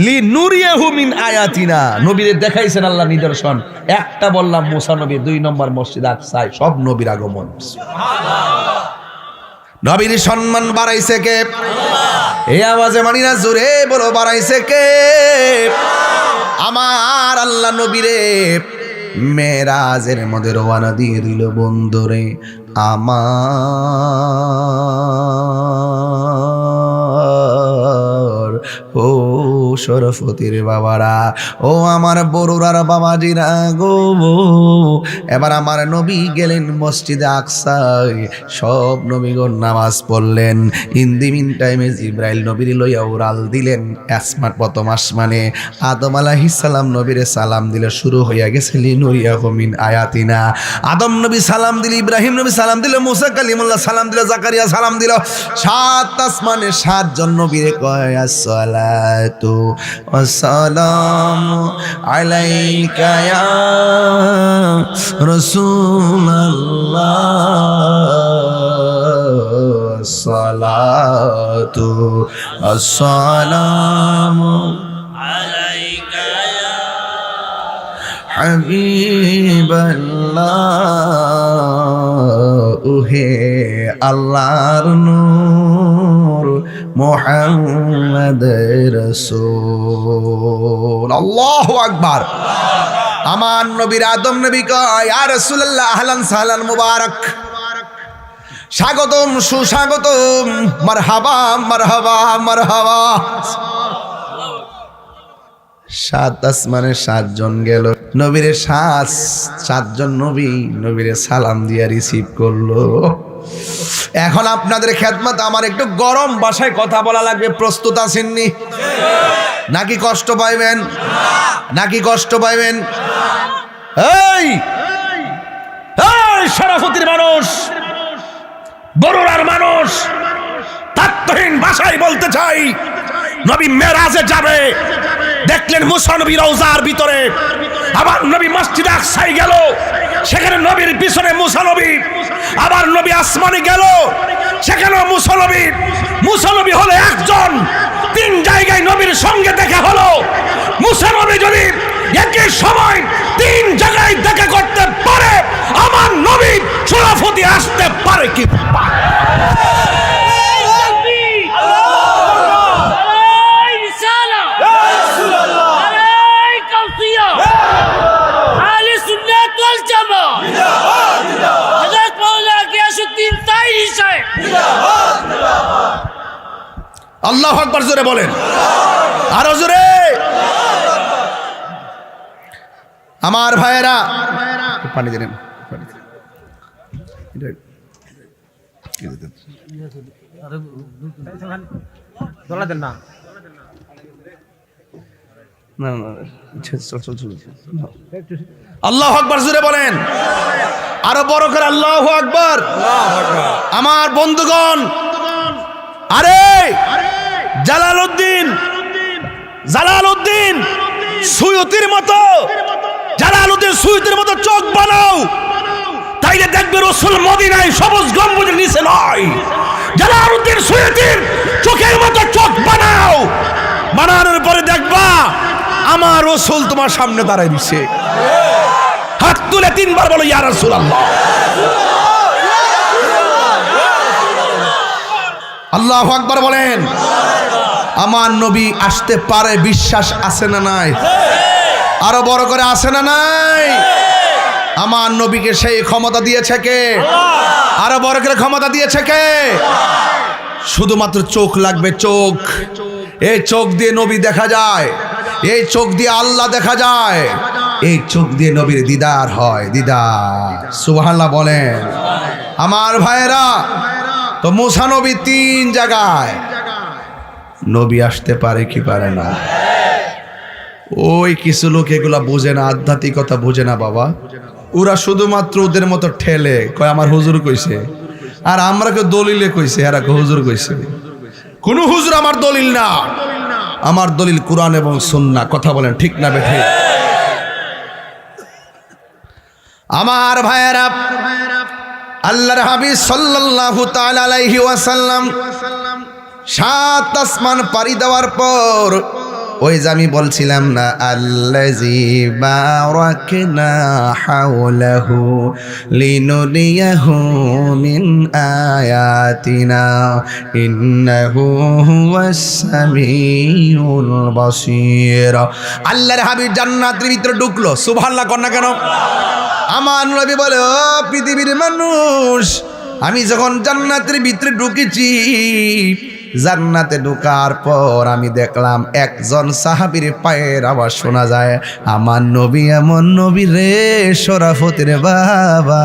লিনুরিয়াহু মিন আয়াতিনা, নবীরে দেখাইছেন আল্লাহ নিদর্শন। একটা বললাম মুসা নবী, 2 নম্বর মসজিদ আকসায় সব নবীর আগমন। নবীর সম্মান বাড়াইছে কে? এই আওয়াজে মানি না, জোরে বলো, বাড়াইছে কে? আমার আল্লাহ নবীরে মেরাজের মধ্যে রওনা দিয়ে দিল বন্ধুরে আমার। ও শরফতির বাবারা, ও আমার বড়ুরার বাবাজিরা গো, এবার আমার নবী গেলেন মসজিদে আকসায়। সব নবীগণ নামাজ পড়লেন। ইন দি মিন টাইমে জিব্রাইল নবীর লইয়া উড়াল দিলেন প্রথম আসমানে। আদম আলাইহিস সালাম নবীরে সালাম দিলে শুরু হইয়া গেছে লিনুরিয়াহু মিন আয়াতিনা। আদম নবী সালাম দিল, ইব্রাহিম নবী সালাম দিল, মুসা কালিমুল্লাহ সালাম দিল, জাকারিয়া সালাম দিল। 7 আসমানে 7 জন নবীরে কয় আসসালাতু ওয়াসসালামু আলাইকা ইয়া রাসূলুল্লাহ, আসসালাতু ওয়াসসালামু আলাইকা ইয়া হাবিবাল্লাহ, ওহে আল্লাহর নূর মুহাম্মদ রাসূল। আল্লাহু আকবার। আমার নবীর আদম নবী কয় ইয়া রাসূলুল্লাহ আহলান সাহলান মুবারক, স্বাগতম, সুস্বাগতম, মারহাবা মারহাবা মারহাবা। 7 আসমানে 7 জন গেল, নবীরে 7 জন নবীরে সালাম দিয়া রিসিভ করলো। এখন আপনাদের খেদমত আমার একটু গরম ভাষায় কথা বলা লাগবে। প্রস্তুত আছেননি? নাকি কষ্ট পাইবেন? নাকি কষ্ট পাইবেন? এই শরাফতির মানুষ, বড়ুরার মানুষ, তাত্ত্বহীন ভাষায় বলতে চাই, নবী মেরাজে যাবে। দেখলেন মুসা নবী রওজার ভিতরে, আবার নবী মসজিদে আকসায় গেল, সেখানে নবীর পিছনে মুসা নবী। আবার নবী আসমানে গেল, সেখানে মুসা নবী হলো একজন। 3 জায়গায় নবীর সঙ্গে দেখা হলো। মুসা নবী যদি একই সময় 3 জায়গায় দেখা করতে পারে, আমার নবী শরাফতি আসতে পারে কি? আল্লাহু আকবার, জোরে বলেন, আরো জোরে। আমার ভাইয়েরা, পানি দিলেন, আল্লাহু আকবার, জোরে বলেন, আরো বড় করে আল্লাহু আকবার। আমার বন্ধুগণ, আরে জালালউদ্দিন সুয়ুতির মতো, জালালউদ্দিন সুয়ুতির মতো চোখ বানাও, তাইলে দেখবে রাসূল মদিনায় সবুজ গম্বুজের নিচে নয়। জালালউদ্দিন সুয়ুতির চোখের মতো চোখ বানাও, বানানোর পরে দেখবা আমার রাসূল তোমার সামনে দাঁড়ায় দিছে। হাত তুলে 3 বার বলো ইয়া রাসূলুল্লাহ। আল্লাহু আকবার বলেন। আমার নবী আসতে পারে, বিশ্বাস আছে না নাই? আরো বড় করে আছে না নাই? আমার নবীকে সেই ক্ষমতা দিয়েছে কে? আরো বড় করে ক্ষমতা দিয়েছে কে? শুধুমাত্র চোখ লাগবে, চোখ। এই চোখ দিয়ে নবী দেখা যায়, এই চোখ দিয়ে আল্লাহ দেখা যায়, এই চোখ দিয়ে নবীর দিদার হয়, দিদার। সুবহানাল্লাহ বলেন। আমার ভাইয়েরা, তো মুসা নবী 3 জায়গায়, নবী আসতে পারে কি পারে না? ওই কিছু লোক এগুলা বোঝে না, আধ্যাত্মিকতা বোঝে না বাবা। ওরা শুধুমাত্র ওদের মতো ঠেলে কয় আমার হুজুর কইছে, আর আমরা কেউ দলিলে কইছে, এরা হুজুর কইছে। কোন হুজুর আমার দলিল না, আমার দলিল কোরআন এবং সুন্নাহ। কথা বলেন ঠিক না বেঠে? আমার ভাইয়েরা, আল্লাহর হাবিব সাল্লাল্লাহু তাআলা আলাইহি ওয়াসাল্লাম 7 আসমান পাড়ি দেওয়ার পর, ওই যে আমি বলছিলাম না, আল্লাযী বারাকনা হাওলাহু লিনুরিয়াহু মিন আয়াতিনা ইন্নাহু হুয়াস সামিউল বাসীর। আল্লাহর হাবিব জান্নাতের ভিতরে ঢুকলো, সুবহানাল্লাহ কর না কেন? আমার নবী বলে, ও পৃথিবীর মানুষ, আমি যখন জান্নাতের ভিতরে ঢুকেছি, জান্নাতে ঢোকার পর আমি দেখলাম একজন সাহাবীর পায়ের আওয়াজ শোনা যায়। আমার নবী এমন নবী রে, শরাফতের বাবা।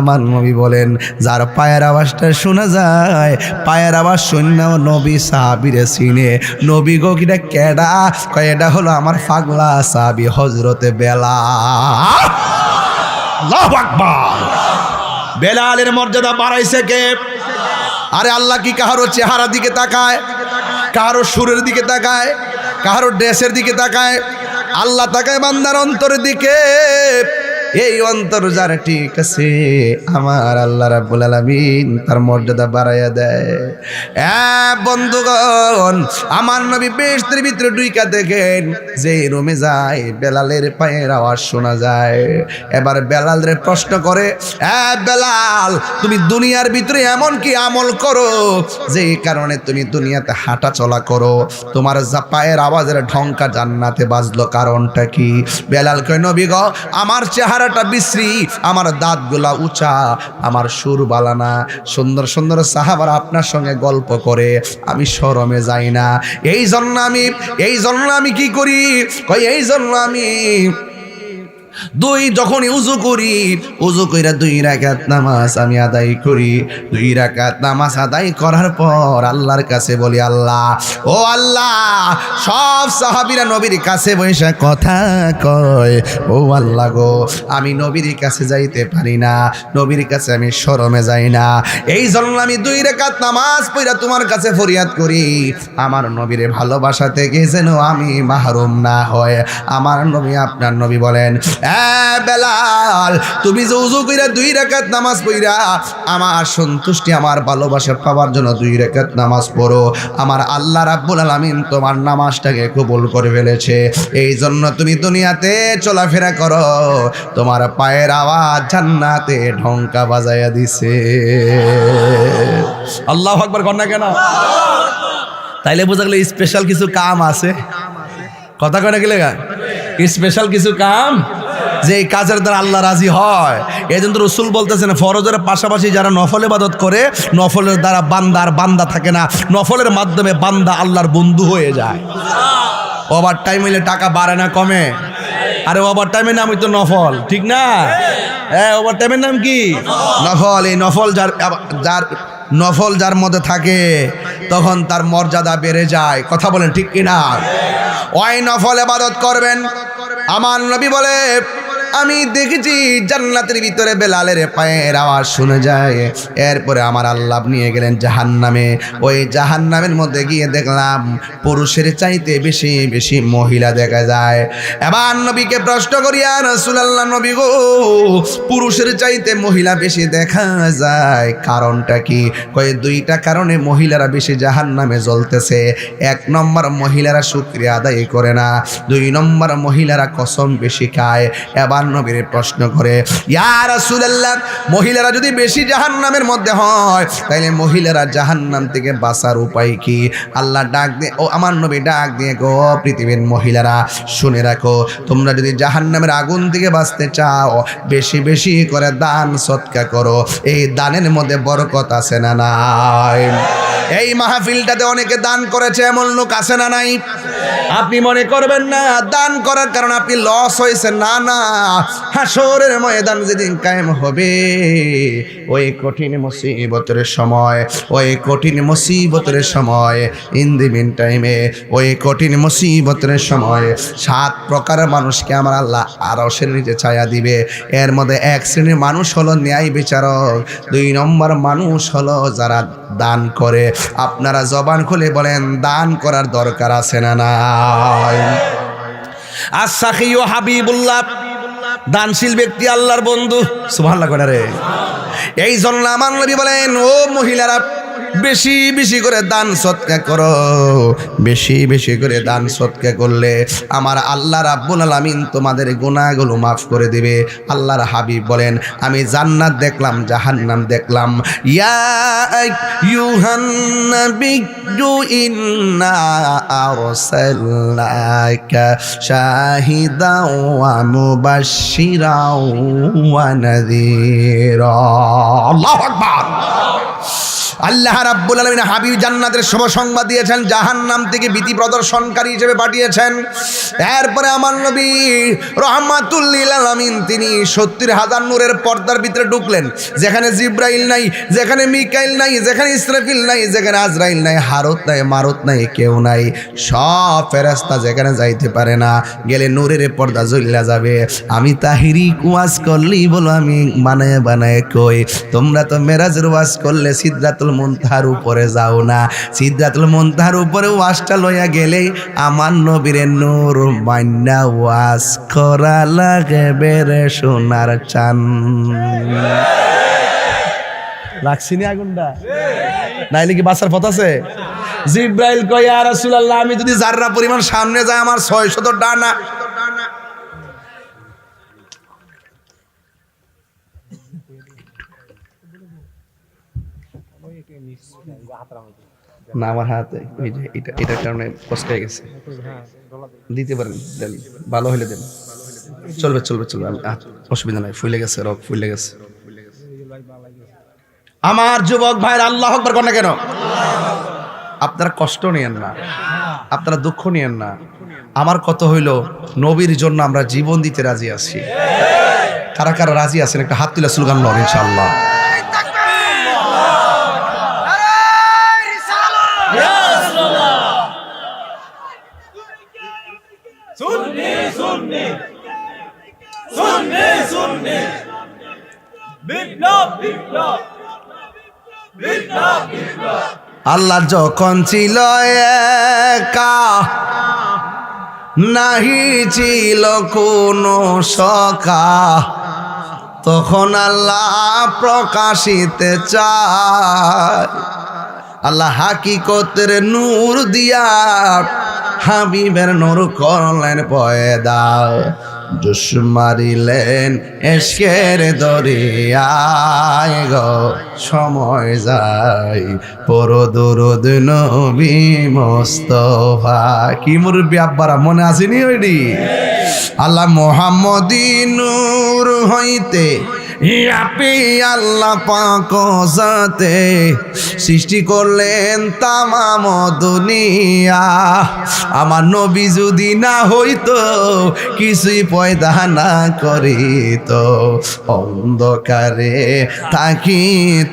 আমার নবী বলেন, যার পায়ের আওয়াজটা শোনা যায়, পায়ের আওয়াজ শুনলেও নবী সাহাবীরে চিনে। নবী গো কিটা কেডা? কয় এটা হলো আমার পাগলা সাহাবী হযরতে বেলাল। আল্লাহু আকবার। বেলালের মর্যাদা বাড়াইছে কে? আরে আল্লাহ কি কাহারো চেহারা দিকে তাকায়, কাহারো সুরের দিকে তাকায়, কাহারো ড্রেসের দিকে তাকায়? আল্লাহ তাকায় বান্দার অন্তরের দিকে। এই অন্তর যার ঠিক আছে, আমার আল্লাহ রাব্বুল আলামিন তার মর্যাদা বাড়াইয়া দেয়। বন্ধুগণ, আমার নবী বেহেশতের ভিতরে ঢুইকা দেখেন, যে রুমে যায় বেলালের পায়ের আওয়াজ শোনা যায়। এবার বেলালের প্রশ্ন করে, বেলাল, তুমি দুনিয়ার ভিতরে এমন কি আমল করো যে কারণে তুমি দুনিয়াতে হাঁটা চলা করো, তোমার পায়ের আওয়াজের ঢংকা জান্নাতে বাজলো, কারণটা কি? বেলাল কয়, নবী গো, আমার চেহারাটা বিশ্রী, আমার দাঁতগুলা উঁচা, আমার সুর বালানা, সুন্দর সুন্দর সাহাবারা আপনার সঙ্গে গল্প করে, আমি শরমে যাই না। এই জন্য আমি কি করি? কই এই জন্য আমি যখনই উজু করি, উজু কইরা 2 রাকাত নামাজ আমি আদায় করি। 2 রাকাত নামাজ আদায় করার পর আল্লাহর কাছে বলি, আল্লাহ, ও আল্লাহ। সব সাহাবীরা নবীর কাছে বসে কথা কয়, ও আল্লাহ গো, আমি নবীর কাছে যাইতে পারি না, নবীর কাছে আমি শরমে যাই না। এই জন্য আমি 2 রাকাত নামাজ পড়া তোমার কাছে ফরিয়াদ করি, আমার নবীর ভালোবাসা থেকে যেন আমি মাহরুম না হয়। আমার নবী, আপনার নবী বলেন, বেলাল, তুমি যে উযু কইরা 2 রাকাত নামাজ পড়া আমার সন্তুষ্টি, আমার ভালোবাসা পাওয়ার জন্য 2 রাকাত নামাজ পড়ো, আমার আল্লাহ রাব্বুল আলামিন তোমার নামাজটাকে কবুল করে ফেলেছে। এই জন্য তুমি দুনিয়াতে চলাফেরা করো, তোমার পায়ের আওয়াজ জান্নাতে ঢংকা বাজাইয়া দিছে। আল্লাহু আকবার কর না কেন? তাইলে বোঝা গেল স্পেশাল কিছু কাম আছে। কথা কয় না গেলে স্পেশাল কিছু কাম, যে এই কাজের দ্বারা আল্লাহ রাজি হয়। এই জন্য রাসূল বলতেছেন, ফরজের পাশাপাশি যারা নফল ইবাদত করে, নফলের দ্বারা বান্দা থাকে না, নফলের মাধ্যমে বান্দা আল্লাহর বন্ধু হয়ে যায়। ওভার টাইম হইলে টাকা বাড়ে না কমে? আরে ওভার টাইমের নামই তো নফল, ঠিক না? হ্যাঁ, ওভার টাইমের নাম কি? নফল। এই নফল যার মধ্যে থাকে তখন তার মর্যাদা বেড়ে যায়। কথা বলেন ঠিক কিনা? ওই নফল ইবাদত করবেন। আমার নবী বলে, আমি দেখেছি জান্নাতের ভিতরে বেলালের পায়ের আওয়াজ শুনে যায়। এরপরে আমার আল্লাহ নিয়ে গেলেন জাহান্নামে। ওই জাহান্নামের মধ্যে গিয়ে দেখলাম পুরুষের চাইতে বেশি বেশি মহিলা দেখা যায়। এবার নবীকে প্রশ্ন করি, আর রাসূলুল্লাহ, নবী গো, পুরুষের চাইতে মহিলা বেশি দেখা যায়, কারণটা কি? কয় 2টা কারণে মহিলারা বেশি জাহান্নামে জ্বলতেছে। 1 নম্বর, মহিলারা শুকরিয়া আদায় করে না। 2 নম্বর, মহিলারা কসম বেশি খায়। এবার আমার নবীর প্রশ্ন করে, ইয়া রাসূলুল্লাহ, মহিলারা যদি বেশি জাহান্নামের মধ্যে হয় তাইলে মহিলারা জাহান্নাম থেকে বাঁচার উপায় কি? আল্লাহ ডাক দিয়ে, ও আমার নবী ডাক দিয়ে গো পৃথিবীর মহিলারা শুনে রাখো, তোমরা যদি জাহান্নামের আগুন থেকে বাঁচতে চাও বেশি বেশি করে দান সদকা করো। এই দানের মধ্যে বরকত আছে না নাই? এই মাহফিলটাতে অনেকে দান করেছে, এমন লোক আছে না নাই? আপনি মনে করবেন না দান করার কারণে আপনি লস হয়েছে, না না, হাসরের ময়দান যেদিন কায়েম হবে ওই কঠিন মুসিবতের সময়, ওই কঠিন মুসিবতের সময়, ইন দি মিন টাইমে ওই কঠিন মুসিবতের সময় 7 প্রকার মানুষকে আমার আল্লাহ আরশের নিচে ছায়া দিবে। এর মধ্যে এক শ্রেণীর মানুষ হলো ন্যায় বিচারক, 2 নম্বর মানুষ হলো যারা দান করে। আপনারা জবান খুলে বলেন দান করার দরকার আছে না নাই? আস-সাখিয়ু হাবিবুল্লাহ, দানশীল ব্যক্তি আল্লাহর বন্ধু। সুবহানাল্লাহ করে রে। এই জন্য আমার নবী বলেন, ও মহিলারা বেশি বেশি করে দান সদকা করো। বেশি বেশি করে দান সদকা করলে আমার আল্লাহ রাব্বুল আলামিন তোমাদের গুনাহগুলো মাফ করে দিবে। আল্লাহর হাবিব বলেন, আমি জান্নাত দেখলাম, জাহান্নাম দেখলাম। ইয়া আইয়ুহান নাবিয়্যু ইন্না আরসালনাকা শাহিদাও ওয়া মুবাশশিরাও ওয়া নাযীরা। আল্লাহু আকবার। আল্লাহ রাব্বুল আলামিন হাবিব জান্নাতের শুভ সংবাদ দিয়েছেন, জাহান্নাম থেকে ভীতি প্রদর্শনকারী হিসেবে পাঠিয়েছেন। এরপরে আমার নবী রাহমাতুল লিল আলামিন তিনি 70,000 নূরের পর্দার ভিতরে ঢুকলেন, যেখানে জিব্রাইল নাই, যেখানে মিকাইল নাই, যেখানে ইসরাফিল নাই, যেখানে আজরাইল নাই, হারুত নাই, মারুত নাই, কেউ নাই। সব ফেরেশতা যেখানে যাইতে পারে না, গেলে নূরের পর্দা জ্বলিয়া যাবে। আমি তাহিরি ওয়াজ করলেই বলো আমি বানায় বানায় কই, তোমরা তো মেরাজের ওয়াজ করলে সিদরাতুল মুনতাহার উপরে যাও না। সিদরাতুল মুনতাহার উপরে ওয়াজটা লইয়া গেলেই আমার নবীর নূর মান্না ওয়াজ করা লাগে বেরে সোনার চান। লাগছি নি আগুনটা? নাইলে কি বাঁচার পথ আছে? জিব্রাইল কয়, ইয়া রাসূলুল্লাহ, আমি যদি জাররা পরিমাণ সামনে যাই আমার 600 ডানা। না আমার হাতে ওই যে এটার কারণে কষ্ট হয়ে গেছে, দিতে পারেন, দেন ভালো হইলে দেন, চলবে চলবে চলবে, অসুবিধা নাই, ফুলে গেছে, রক ফুলে গেছে। আমার যুবক ভাইরা আল্লাহু আকবার কোন না কেন? আপনারা কষ্ট নিয়েন না, আপনারা দুঃখ নিয়েন না। আমার কত হইল নবীর জন্য আমরা জীবন দিতে রাজি আছি। কারা কারা রাজি আছেন একটা হাত তুলে স্লোগান লন ইনশাআল্লাহ। আল্লাহ যখন ছিল একা, নাহি ছিল কোনো সখা, তখন আল্লাহ প্রকাশিতে চায়। আল্লাহ হাকিকতের নূর দিয়া হাবিবের নূর করলেন পয়দা, জোশ মারিলেন এশকের দরিয়ায় গো, সময় যায় পর দরুদ নবী মোস্তফা। কি মুরব্বি আব্বারা মনে আসেনি ওইডি? আল্লাহ মুহাম্মদী নূর হইতে আপনি আল্লাহ পাক জাতে সৃষ্টি করলেন তামাম দুনিয়া। আমার নবী যদি না হইতো, কিছুই পয়দা না করিত, অন্ধকারে থাকি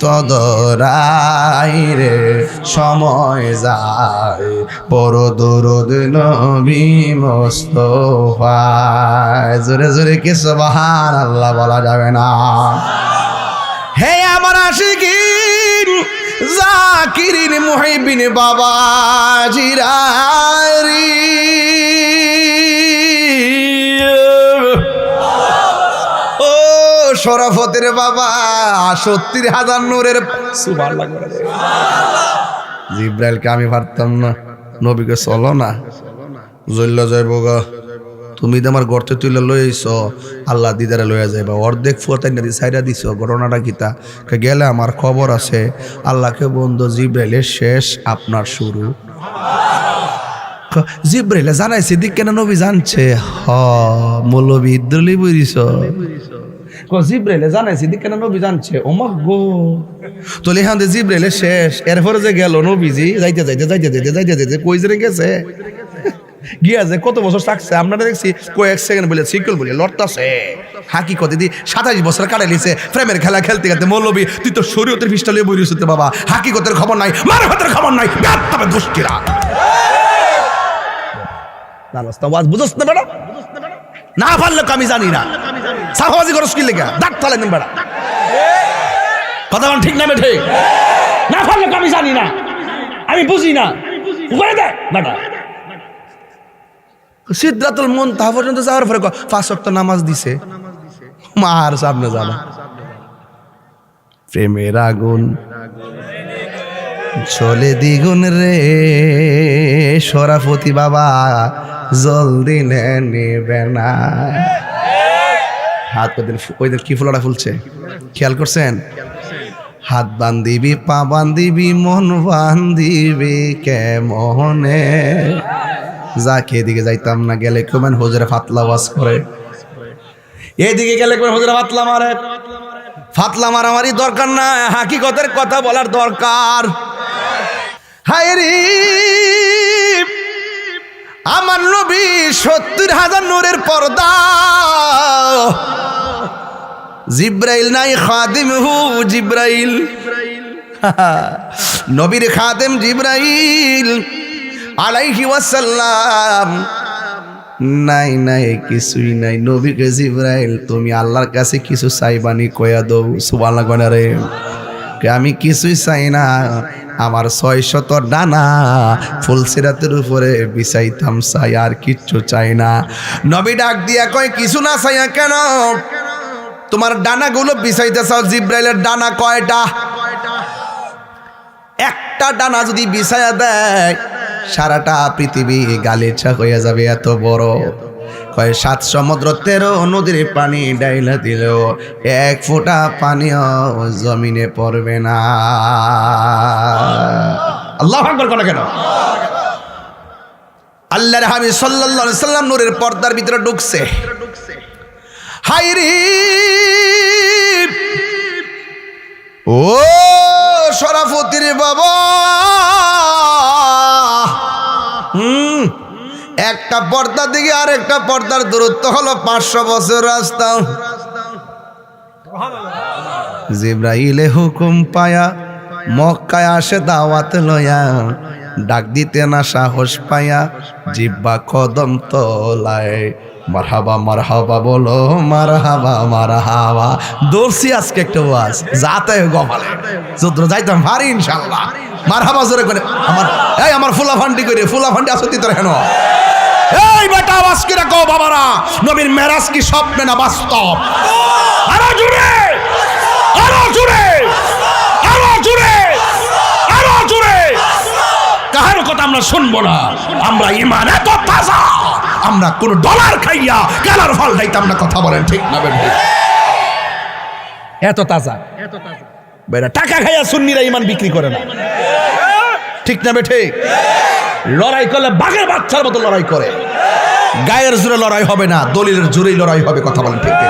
তদরাই রে, সময় যায় পর দরুদ নবী মোস্তফা। জোরে জোরে কি সুবহানাল্লাহ বলা যাবে না? হে আমার আশিকিন জাকিরিন মুহিবিন বাবা জিরারি, ও শরাফতের বাবা 70,000 নূরের সুবহানাল্লাহ করে দে। জিব্রাইলকে আমি পারতাম না, নবীকে চলো না জ্বল্লা যাইব গা, তুমি তো আমার গর্তে তুলে লইছ, আল্লাহ দিদারে লইয়া যাইবা, অর্ধেক ফুয়াতাই না সাইডা দিছ, ঘটনাটা কিতা গেলে আমার খবর আছে। আল্লাহকে বন্ধু জিব্রাইলের শেষ, আপনার শুরু। জিব্রাইলে জানাইছে দিক কেন নবী জানছে? মৌলবী ইদ্দুলি বুঝিস, জিব্রাইলে জানাইছে দিক কেন নবী জানছে? ওমা গো, তো লেহান দে জিব্রাইলে শেষ। এরপরে যে গেল নবীজি যাইতে যাইতে যাইতে যাইতে যাইতে যাইতে কই যে গেছে গিয়া যে কত বছর থাকছে আপনারা দেখছি কয়েক সেকেন্ড বলে সিকল বলে লড়তাছে। হাকিকতে দি 27 বছর কাটাই লিছে প্রেমের খেলা খেলতে খেলতে। মৌলবী তুই তো শরীয়তের ফিসটা লিয়ে বই রইছিস বাবা, হাকিকতের খবর নাই, মারফতের খবর নাই, তবে দুষ্টিরা বুঝছ না বেড়া, না পারলে আমি জানি না সাফাবাজি করস কি লেগা দাঁত ফালে নেন বেড়া, কথা বল ঠিক না ঠিক? না পারলে আমি জানি না, আমি বুঝি না, উপায় দে বেটা। সিদরাতুল মুনতাহা পর্যন্ত যাওয়ার পরে 5 ওয়াক্ত নামাজ দিছে, মার সামনে যাবে। প্রেমের আগুন চলে দ্বিগুণ রে, সরাফতি বাবা জলদি নেবে না। হাত ওইদের কি ফুলটা ফুলছে খেয়াল করছেন? হাত বান্ধিবি, পা বান্ধিবি, মন বান্ধিবি কেমনে। যাকে এদিকে যাইতাম না, গেলে কেমন হুজুরে ফাতলা ওয়াজ করে, এইদিকে গেলে কেমন হুজুরে ফাতলা মারে। ফাতলা মারামারি দরকার না, হাকিকতের কথা বলার দরকার। হায়রে আমার নবী 70,000 নূরের পর্দা, জিব্রাইল নাই খাদিম হু জিব্রাইল, নবীর খাদেম জিব্রাইল আলাইহি ওয়াসাল্লাম নাই নাই কিছুই নাই। নবীকে জিব্রাইল তুমি আল্লাহর কাছে কিছু চাইবানি কয়া দৌ, সুবহানাল্লাহ কনা রে। আমি কিছুই চাই না, আমার 600 ডানা ফুলসিরাতের উপরে বিছাইতাম চাই, আর কিচ্ছু চাই না। নবী ডাক দিয়া কয় কিছু না চাইয়া কেন, তোমার ডানাগুলো বিছাইতে চাও। জিব্রাইলের ডানা কয়টা? একটা ডানা যদি বিছাইয়া দেয় সারাটা পৃথিবী গালিচা হয়ে যাবে, এত বড়। কয় 7 সমুদ্র 13 নদীর পানি ডাইলা দিলেও 1 ফোঁটা পানিও জমিনে পড়বে না। আল্লাহু আকবার কোন কেন? আল্লাহর হাবিব সাল্লাল্লাহু আলাইহি সাল্লাম নূরের পর্দার ভিতরে ঢুকছে। হায়রে ও শরাফতির বাবা, একটা পর্দা দিকে আর একটা পর্দার দূরত্ব হলো 500 বছর রাস্তা। জিব্রাইলে হুকুম পায়া মক্কায় আসে দাওয়াত লয়া, ডাক দিতে না সাহস পায়া জিব্বা কদম তলায়। মারহাবা মারহাবা বলো, মারহাবা মারহাবা। দর্শি আজকে একটা ওয়াজ যাতে গোপালে চুদ্র যাইতাম ভারী ইনশাআল্লাহ। মারহাবা জোরে করে আমার ফুলা ফান্ডি করে, ফুলা ফান্ডি আসতি তোর হেন। এই বেটা আওয়াজ করে কও বাবারা, নবীর মেরাজ কি স্বপ্ন না বাস্তব? আরো জোরে, আরো জোরে, আরো জোরে, আরো জোরে। কাহার কথা আমরা শুনবো না, আমরা ঈমান এত তাজা, আমরা কোন ডলার খাইয়া কালার ফল খাইতাম না। কথা বলেন ঠিক না বেটা? এত তাজা, এত তাজা বেটা। টাকা খাইয়া সুন্নিরা ঈমান বিক্রি করে না, ঠিক না বেঠে? লড়াই করলে বাঘের বাচ্চার মতো লড়াই করে। গায়ের জোরে লড়াই হবে না, দলিলের জোরেই লড়াই হবে। কথা বলেন ঠিক না?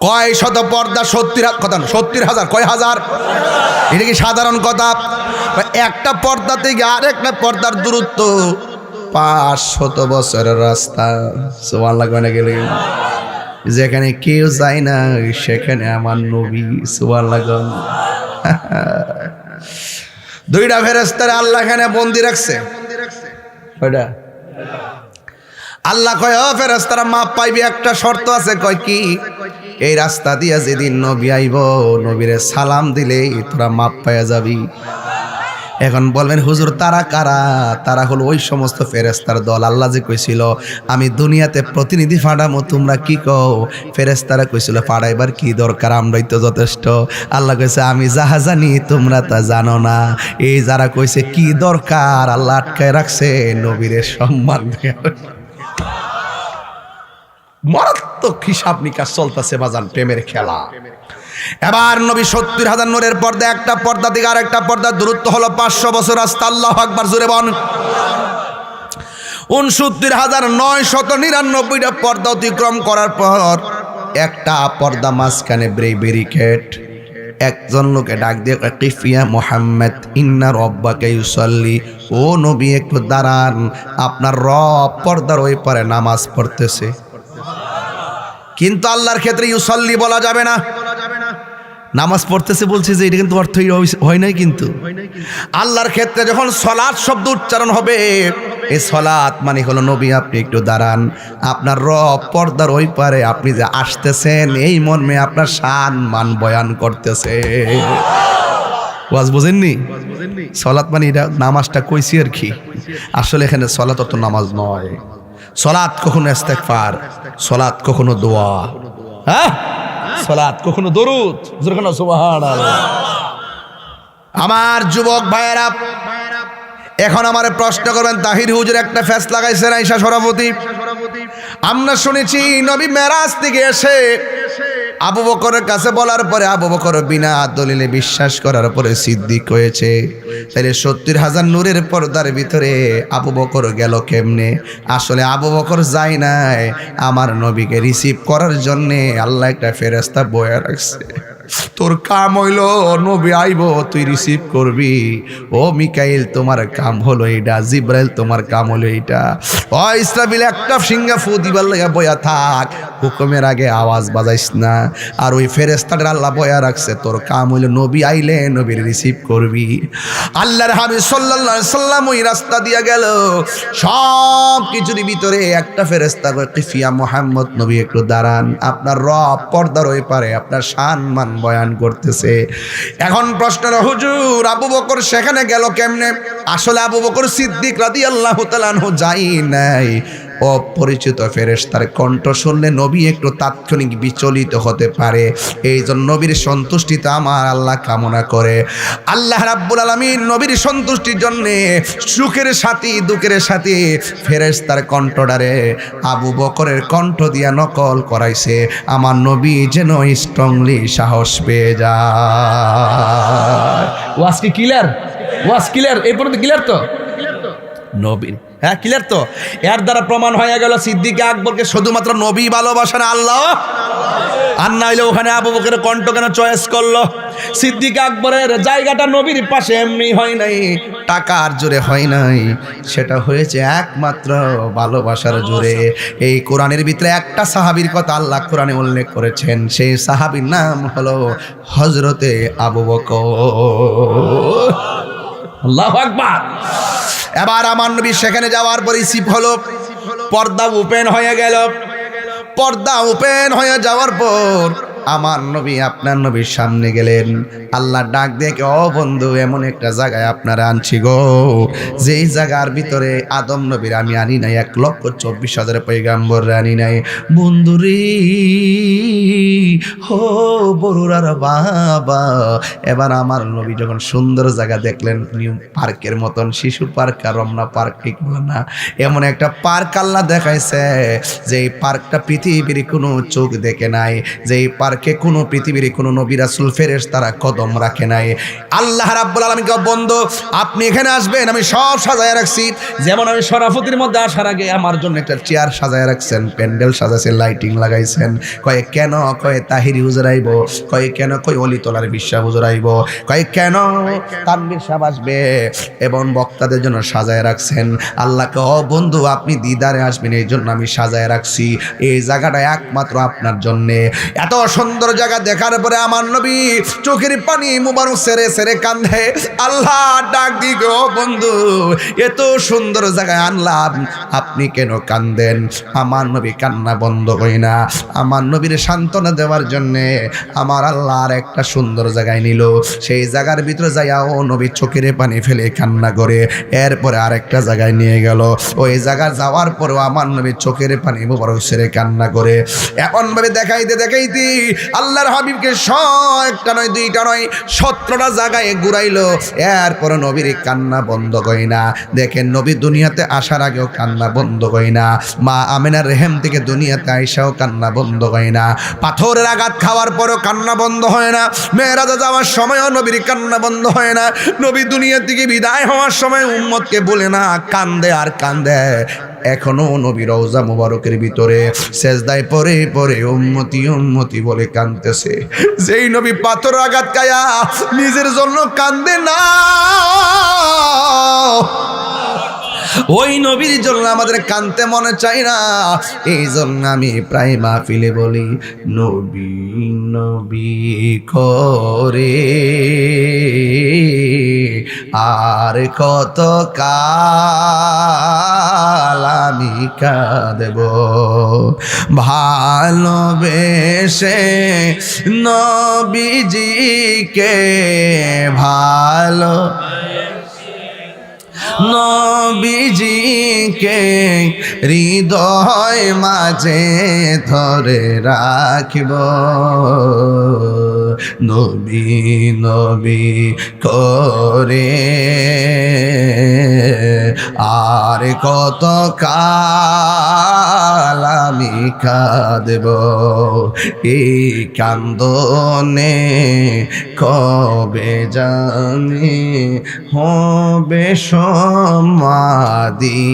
কয় শত পর্দা? 70,000 কথা না, 70,000 কয় হাজার? এটা কি সাধারণ কথা? একটা পর্দা থেকে আর একটা পর্দার দূরত্ব 500 বছরের রাস্তা। সুবহানাল্লাহ কয় না গেলে যেখানে কেউ যায় না সেখানে আমার নবী। সুবহানাল্লাহ। দুইটা ফেরেশতারে আল্লাহ এখানে বন্দি রাখছে। কয়টা? আল্লাহ কয় ও ফেরেশতারা মাপ পাইবি, একটা শর্ত আছে। কয় কি? এই রাস্তা দিয়া যেদিন নবী আইব, নবীরে সালাম দিলে তোরা মাপ পাইয়া যাবি। এখন বলবেন হুজুর তারা কারা? তারা হলো ওই সমস্ত ফেরেশতার দল। আল্লাহ যে কইছিল আমি দুনিয়াতে প্রতিনিধি ফাটামো, তোমরা কি কও? ফেরেশতারা কইছিল ফাটাইবার কি দরকার, আমরাই তো যথেষ্ট। আল্লাহ কইছে আমি যাহা জানি তোমরা তা জানো না। এই যারা কইছে কি দরকার, আল্লাহ আটকায় রাখছে নবীরে সম্মান দেওয়ার। মারাত্মক হিসাব নিকাশ চলতেছে বাজান, প্রেমের খেলা। এবার নবী ৭০,০০০ নূরের পর্দা, একটা পর্দা থেকে আর একটা পর্দার দূরত্ব হলো ৫০০ বছর রাস্তা। আল্লাহু আকবার, জোরে বল। ৬৯,৯৯৯টা পর্দা অতিক্রম করার পর একটা পর্দা মাঝখানে ব্যারিকেড। একজন লোকে ডাক দিয়ে কিফিয়া মুহাম্মদ ইন্না রব্বাকা ইউসাল্লি, ও নবী একটু দাঁড়ান, আপনার রব পর্দার ওই পারে নামাজ পড়তেছে। কিন্তু আল্লাহর ক্ষেত্রে ইউসাল্লি বলা যাবে না, নামাজ পড়তেছে বলছে যে এটা কিন্তু অর্থ হয় নাই। কিন্তু আল্লাহর ক্ষেত্রে যখন সলাৎ শব্দ উচ্চারণ হবে, এই সলাৎ মানে হলো নবী আপনি একটু দাঁড়ান, আপনার রব পর্দার ওই পারে, আপনি যে আসতেছেন এই মর্মে আপনার শান মান বয়ান করতেছে। ওয়াজ বুঝেননি? সলাৎ মানে এটা নামাজটা কইছি আর কি, আসলে এখানে সলাৎ অত নামাজ নয়। সলাৎ কখনো ইস্তেগফার, সলাৎ কখনো দোয়া, হ্যাঁ সলাৎ কখনো দরুদ, সুবহানাল্লাহ। আমার যুবক ভাইয়েরা, এখন আমার প্রশ্ন করবেন, তাহির হুজুর একটা ফ্যাস লাগাইছেন আয়েশা সভাপতি। আমরা শুনেছি নবী মেরাজ থেকে এসে আবু বকরের কাছে বলার পরে আবু বকর বিনা দলিলে বিশ্বাস করার পরে সিদ্দিক হয়েছে। তাইলে ৭০,০০০ নূরের পর্দার ভিতরে আবু বকর গেল কেমনে? আসলে আবু বকর যায় নাই, আমার নবীকে রিসিভ করার জন্যে আল্লাহ একটা ফেরেশতা বয়ে রাখছে। তোর কাম হইল নবী আইব, তুই রিসিভ করবি। ও মিকাইল তোমার কাম হলো এইটা, জিব্রাইল তোমার কাম হলো এইটা। ও ইসরাফিল একটা সিংহা ফু দিবার লাগা বয়া থাক, হুকুমের আগে আওয়াজ বাজাইস না। আর ওই ফেরেশতাটা আল্লাহ বয়া রাখছে, তোর কাম হইল নবী আইলে নবীর রিসিভ করবি। আল্লাহর হাবিব সাল্লাল্লাহু আলাইহি সাল্লাম ওই রাস্তা দিয়া গেল, সব কিছুর ভিতরে একটা ফেরেশতা কয় কিফিয়া মুহাম্মদ, নবী একটু দাঁড়ান, আপনার রব পর্দার ওই পারে আপনার শান মান বয়ান করতেছে। এখন প্রশ্ন, হুজুর আবু বকর সেখানে গেল কেমনে? আসলে আবু বকর সিদ্দিক রাদিয়াল্লাহু তাআলা আনহু যাই নাই। অপরিচিত ফেরেশতার কণ্ঠ শুনলে নবী একটু তাৎক্ষণিক বিচলিত হতে পারে, এই জন্য নবীর সন্তুষ্টিতে আমার আল্লাহ কামনা করে। আল্লাহ রাব্বুল আলামিন নবীর সন্তুষ্টির জন্য সুখের সাথী দুঃখের সাথী ফেরেশতার কণ্ঠটারে আবু বকরের কণ্ঠ দিয়া নকল করাইছে, আমার নবী যেন স্ট্রংলি সাহস পেয়ে যায়। ওয়াজ কি ক্লিয়ার? ওয়াজ ক্লিয়ার? এই পর্যন্ত ক্লিয়ার তো? নবীর, হ্যাঁ ক্লিয়ার তো? এর দ্বারা প্রমাণ হয়ে গেল সিদ্দিক আকবরকে শুধুমাত্র নবী ভালোবাসেন আল্লাহ, আর না হইলে ওখানে আবু বকরের কণ্ঠ কেন চয়েস করলো? সিদ্দিক আকবরের জায়গাটা নবীর পাশে এমনি হয় নাই, টাকার জোরে হয় নাই, সেটা হয়েছে একমাত্র ভালোবাসার জোরে। এই কোরআনের ভিতরে একটা সাহাবীর কথা আল্লাহ কোরআনে উল্লেখ করেছেন, সেই সাহাবীর নাম হলো হযরতে আবু বকর। আল্লাহু আকবার। এবার আমার নবী সেখানে যাওয়ার পর রিসিভ হলো, পর্দা ওপেন হয়ে গেল। পর্দা ওপেন হয়ে যাওয়ার পর আমার নবী আপনার নবীর সামনে গেলেন। আল্লাহ ডাক দেখে, ও বন্ধু, এমন একটা জায়গায় আপনারা আনছি গো, যেই জায়গার ভিতরে আদম নবীর আমি আনি নাই, ১,২৪,০০০ পয়গাম্বর আনি নাই। বন্ধুরে হো বড়ুরার বাবা, এবার আমার নবী যখন সুন্দর জায়গা দেখলেন, নিউ পার্কের মতন, শিশু পার্ক আর রমনা পার্ক ঠিক না, এমন একটা পার্ক আল্লাহ দেখাইছে, যে এই পার্কটা পৃথিবীর কোনো চোখ দেখে নাই, যে এই পার্কে কোনো পৃথিবীর কোনো নবী রাসূল ফেরেশতারা কদম রাখে নাই। আল্লাহ রাব্বুল আলামিন কে, বন্ধু আপনি এখানে আসবেন, আমি সব সাজায় রাখছি। যেমন আমি শরাফতির মধ্যে আসার আগে আমার জন্য একটা চেয়ার সাজায় রাখছেন, প্যান্ডেল সাজাইছেন, লাইটিং লাগাইছেন। কয়ে কেন? কয়ে তাহিরি হুজুর আইব। কয়ে কেন? কই অলিতলার বিশ্বাস হুজুর আইব। কয়ে কেন? তানভীর সাহেব আসবে, এবং বক্তাদের জন্য সাজায় রাখছেন। আল্লাহকে, ও বন্ধু আপনি দিদারে আসবেন, এই জন্য আমি সাজায় রাখছি। এই জায়গাটা একমাত্র আপনার জন্যে। এত সুন্দর জায়গা দেখার পরে আমার নবী চোখের পানি মুবারক সেরে সেরে কান্দে। আল্লাহ ডাক দিগ, বন্ধু এত সুন্দর জায়গায় আনলাম, আপনি কেন কান্দেন? আমার নবী কান্না বন্ধ হয় না। আমার নবীর সান্ত্বনা দেওয়ার জন্যে আমার আল্লাহ আর একটা সুন্দর জায়গায় নিল। সেই জায়গার ভিতরে যাইয়া ও নবী চোখের পানি ফেলে কান্না করে এরপরে আরেকটা জায়গায় নিয়ে গেল। ওই জায়গায় যাওয়ার পরেও আমার নবী চোখের পানি মুবারক সেরে কান্না করে এমন ভাবে দেখাইতে দেখাইতে আল্লাহর হাবিবকে একটা নয় দুইটা নয় 17টা জায়গায় ঘুরাইলো। এরপরে নবীর কান্না বন্ধ হয় না। দেখেন নবী দুনিয়াতে আসার আগেও কান্না বন্ধ হয় না, মা আমিনার রেহেম থেকে দুনিয়াতে আইসাও কান্না বন্ধ হয় না, পাথরের আঘাত খাওয়ার পরও কান্না বন্ধ হয় না, মেরাজে যাওয়ার সময়ও নবীর কান্না বন্ধ হয় না, নবী দুনিয়া থেকে বিদায় হওয়ার সময় উম্মতকে বলে না কান্দে আর কান্দে। এখনো নবী রওজা মুবারকের ভিতরে সেজদায় পড়ে পড়ে উম্মতি উম্মতি বলে কাঁদতেছে। যেই নবী পাথর আঘাত খায়া নিজের জন্য কান্দে না, ওই নবীর জন্য আমাদের কানতে মনে চাই না। এই জন্য আমি প্রায় মাহফিলে বলি নবী নবী করে আর কত কাল আমি কাঁদব, ভালোবেসে নবীজিকে ভালো নবীজিকে হৃদয় মাঝে ধরে রাখিব, নবী নবী করে আর কত কাল আমি কাঁদব, এই কান্দনে কবে জানি হবে সমাধি,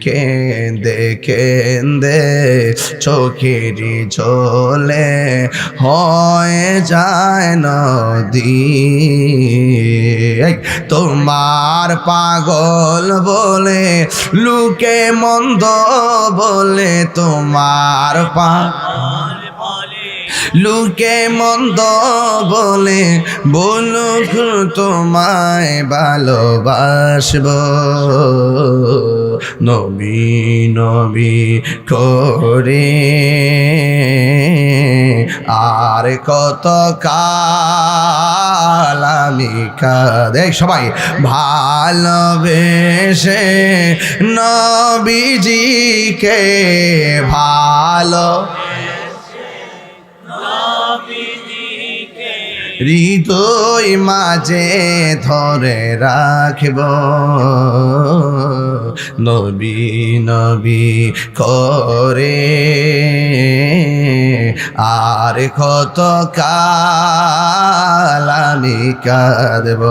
কেঁদে কেঁদে চোখেরই ঝোলে হয়ে যায় নদী, তোমার পাগল বলে লুকে মন্দ বলে, তোমার লুকে মন্দ বলে বলুক তোমায় ভালোবাসব, নবী নবী করে আর কত কাল আমি কাঁদে। সবাই ভালোবেসে নবীজিকে ভালো হৃদয় মাঝে ধরে রাখব, নবী নবী করে আর কত কাল আমি কাঁদব।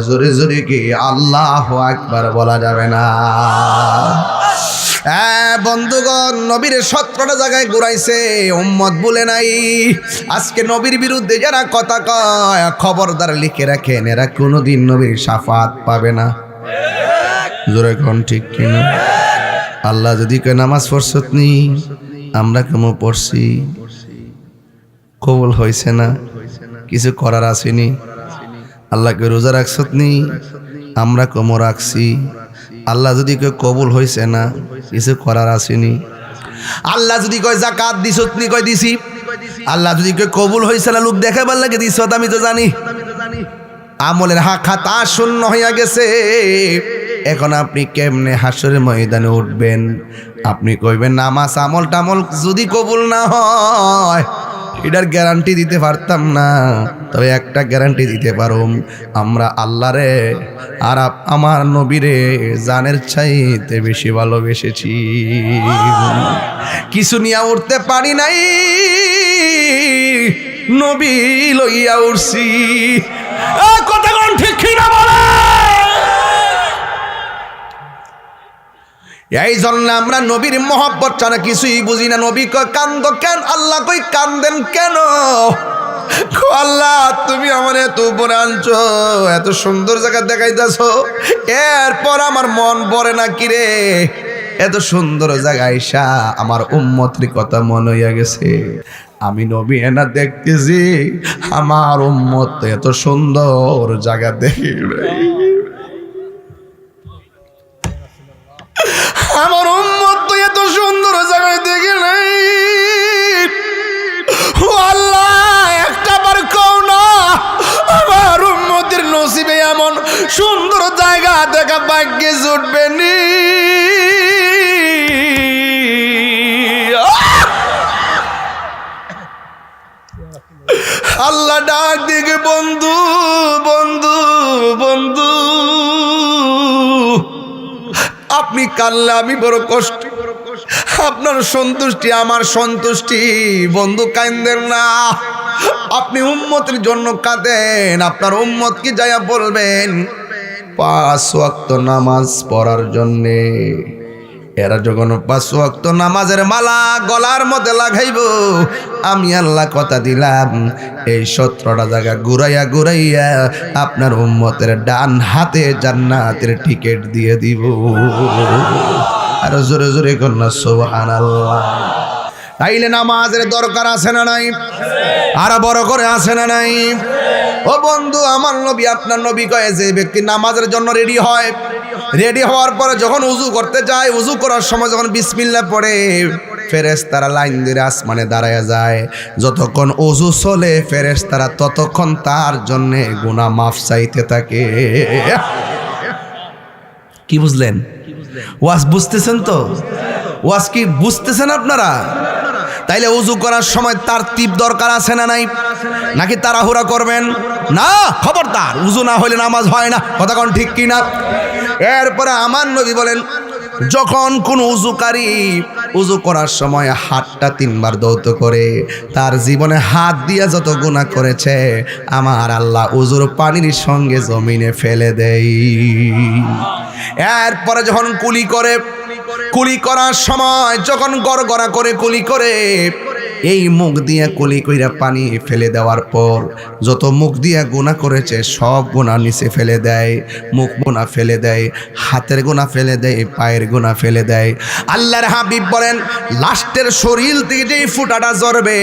জোরে জোরে কি আল্লাহু আকবার বলা যাবে না? বন্ধুগণ, নবীর 17টা জায়গায় ঘুরাইছে, উম্মত বলে নাই। আজকে নবীর বিরুদ্ধে যারা কথা কয় খবরদার লিখে রাখেন, এরা কোনোদিন নবীর শাফাত পাবে না। জোরে কোন ঠিক কিনা? আল্লাহ যদি কয় নামাজ পড়ছত নি, আমরা কেমন পড়ছি, কবুল হয়েছে না, কিছু করার আসেনি। আল্লাহকে রোজা রাখছত নি, আমরা কেমন রাখছি। আল্লাহ যদি কয় কবুল হয়েছে না, কিছু করার আসেনি। আল্লাহ যদি কয় যাকাত দিছত নি, কয় দিছি। আল্লাহ যদি কয় কবুল হয়েছে না, লোক দেখাবার লাগে দিছ, আমি তো জানি। আমলের খাতা শূন্য হইয়া গেছে। এখন আপনি কেমনে হাসরের ময়দানে উঠবেন? আপনি কইবেন নামাজ আমল টামল যদি কবুল না হয়, এটার গ্যারান্টি দিতে পারতাম না, তবে একটা গ্যারান্টি দিতে পারুম, আমরা আল্লাহরে আর আমার নবীরে জানের চাইতে বেশি ভালোবেসেছি। কিছু নিয়ে উঠতে পারি নাই, নবী লইয়া উঠছি। কথা কোন ঠিক না বলে? এই জন্য আমরা নবীর মহব্বত ছাড়া কিছুই বুঝি না। নবী কয় কান্দ কেন, আল্লাহ কই কান্দেন কেন? আল্লাহ তুমি আমার এত উপরে আনছো, এত সুন্দর জায়গা দেখাইতেছ, এরপর আমার মন ভরে না কিরে। এত সুন্দর জায়গায় আইসা আমার উম্মতের কথা মনে হইয়া গেছে। আমি নবী এনা দেখতেছি, আমার উম্মত এত সুন্দর জায়গা দেখি নাই। আমার উম্মত তো এত সুন্দর জায়গায় দেখি নাই। ও আল্লাহ, একটা বার কও না আমার উম্মতের নসিবে এমন সুন্দর জায়গা দেখা ভাগ্যে জুটবে নি। আল্লাহ ডাক দিকে, বন্ধু বন্ধু বন্ধু, আপনি কানলে আমি বড় কষ্ট, আপনার সন্তুষ্টি আমার সন্তুষ্টি। বন্ধু কাঁদেন না, আপনি উম্মতের জন্য কাঁদেন। আপনার উম্মত কি যাইয়া বলবেন 5 ওয়াক্ত নামাজ পড়ার জন্যে। এরা যখন 5 ওয়াক্ত নামাজের মালা গলার মধ্যে লাগাইব, আমি আল্লাহ কথা দিলাম এই 17টা জায়গা ঘুরাইয়া ঘুরাইয়া আপনার উম্মতের ডান হাতে জান্নাতের টিকিট দিয়ে দিব। আর জোরে জোরে কন্যা সুবহানাল্লাহ। তাইলে নামাজের দরকার আছে না নাই? আর বড় করে আছে না নাই? ও বন্ধু, আমার নবী আপনার নবী কয়ে যে ব্যক্তি নামাজের জন্য রেডি হয়, রেডি হওয়ার পরে যখন উজু করতে যায়, উজু করার সময় যখন বিসমিল্লাহ পড়ে, ফেরেশতারা লাইন দিয়ে আসমানে দাঁড়ায় যায়। যতক্ষণ উজু চলে ফেরেশতারা ততক্ষণ তার জন্যে গুনাহ মাফ চাইতে থাকে। কি বুঝলেন? ওয়াজ বুঝতেছেন তো? ওয়াজ কি বুঝতেছেন আপনারা? তাইলে উজু করার সময় তারতিব দরকার আছে না নাই? নাকি তাড়াহুড়া করবেন? না, খবরদার, উজু না হলে নামাজ হয় না। কথা কোন ঠিক কি না? এরপরে আমার নবী বলেন, যখন কোন উজুকারী উজু করার সময় হাতটা 3 বার ধৌত করে, তার জীবনে হাত দিয়া যত গুনাহ করেছে আমার আল্লাহ উজুর পানির সঙ্গে জমিনে ফেলে দেয়। এরপরে যখন কুলি করে, কুলি করার সময় যখন গড়গড়া করে কুলি করে, এই মুখ দিয়ে কুলি কইরা পানি ফেলে দেওয়ার পর যত মুখ দিয়ে গুনাহ করেছে সব গুনাহ নিচে ফেলে দেয়। মুখ গুনাহ ফেলে দেয়, হাতের গুনাহ ফেলে দেয়, পায়ের গুনাহ ফেলে দেয়। আল্লাহর হাবিব বলেন, লাস্টের শরীর থেকে যেই ফুটাটা ঝরবে,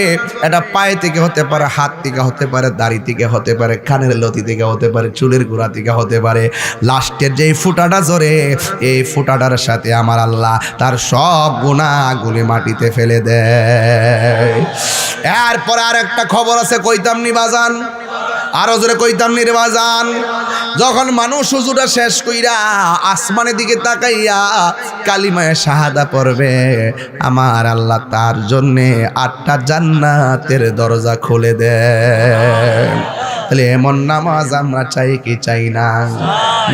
এটা পায়ে থেকে হতে পারে, হাত থেকে হতে পারে, দাড়ি থেকে হতে পারে, কানের লতি থেকে হতে পারে, চুলের গোড়া থেকে হতে পারে। লাস্টের যেই ফুটাটা ঝরে, এই ফুটাটার সাথে আমার আল্লাহ তার সব গুনাহগুলি মাটিতে ফেলে দেয়। এরপরে আর একটা খবর আছে, কইতাম নি বাজান? আরো জোরে কইতাম নি রে বাজান? যখন মানুষ উজুটা শেষ কইরা আসমানের দিকে তাকাইয়া কালিমায়ে শাহাদা পড়বে, আমার আল্লাহ তার জন্যে 8টা জান্নাতের দরজা খুলে দেয়। তাহলে এমন নামাজ আমরা চাই কি চাই না?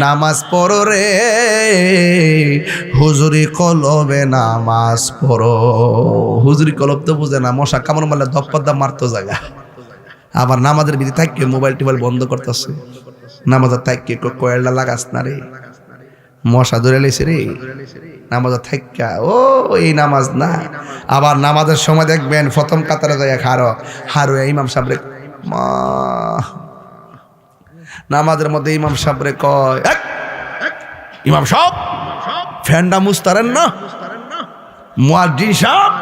নামাজ পড়ো রে হুজুরি কলবে, নামাজ পড়ো। হুজুরি কলব তো বুঝে না, মশা কামড় মারলে ধপ্পা মারতো জায়গা। আবার নামাজের বিধি থাকে মোবাইল টোবাইল বন্ধ করতেছে, নামাজের থাকে কয়েলটা লাগাস না রে, মশা ধরে লেছে রে নামাজের থাকা। ও এই নামাজ না। আবার নামাজের সময় দেখবেন প্রথম কাতারে যায় হারো ইমাম সাহেব নামাজের মধ্যে ইমাম সাহেবরে কয়, ইমাম সাহেব ফ্যানটা মুস্তারেন না, মুয়াজ্জিন সাহেব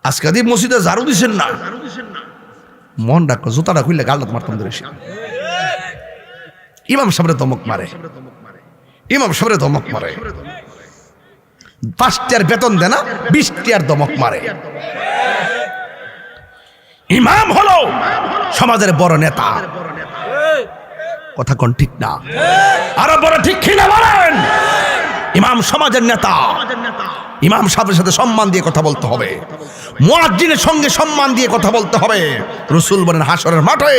আজকে দিয়ে মসজিদে ঝাড়ু দিছেন না। মন ডাক জুতাটা খুললে গালটা মারতাম ধরে। ইমাম সাহেবরে ধমক মারে, ইমাম সাহেবরে ধমক মারে। 5 টাকার বেতন দেয় না, 20 টাকার ধমক মারে। ইমাম হলো সমাজের বড় নেতা। কথা কোন ঠিক না? আরো বড় ঠিক কিনা বলেন? ইমাম সমাজের নেতা। ইমাম সাহেবের সাথে সম্মান দিয়ে কথা বলতে হবে, মুয়াজ্জিনের সঙ্গে সম্মান দিয়ে কথা বলতে হবে। রাসূল বলেন, হাসরের মাঠে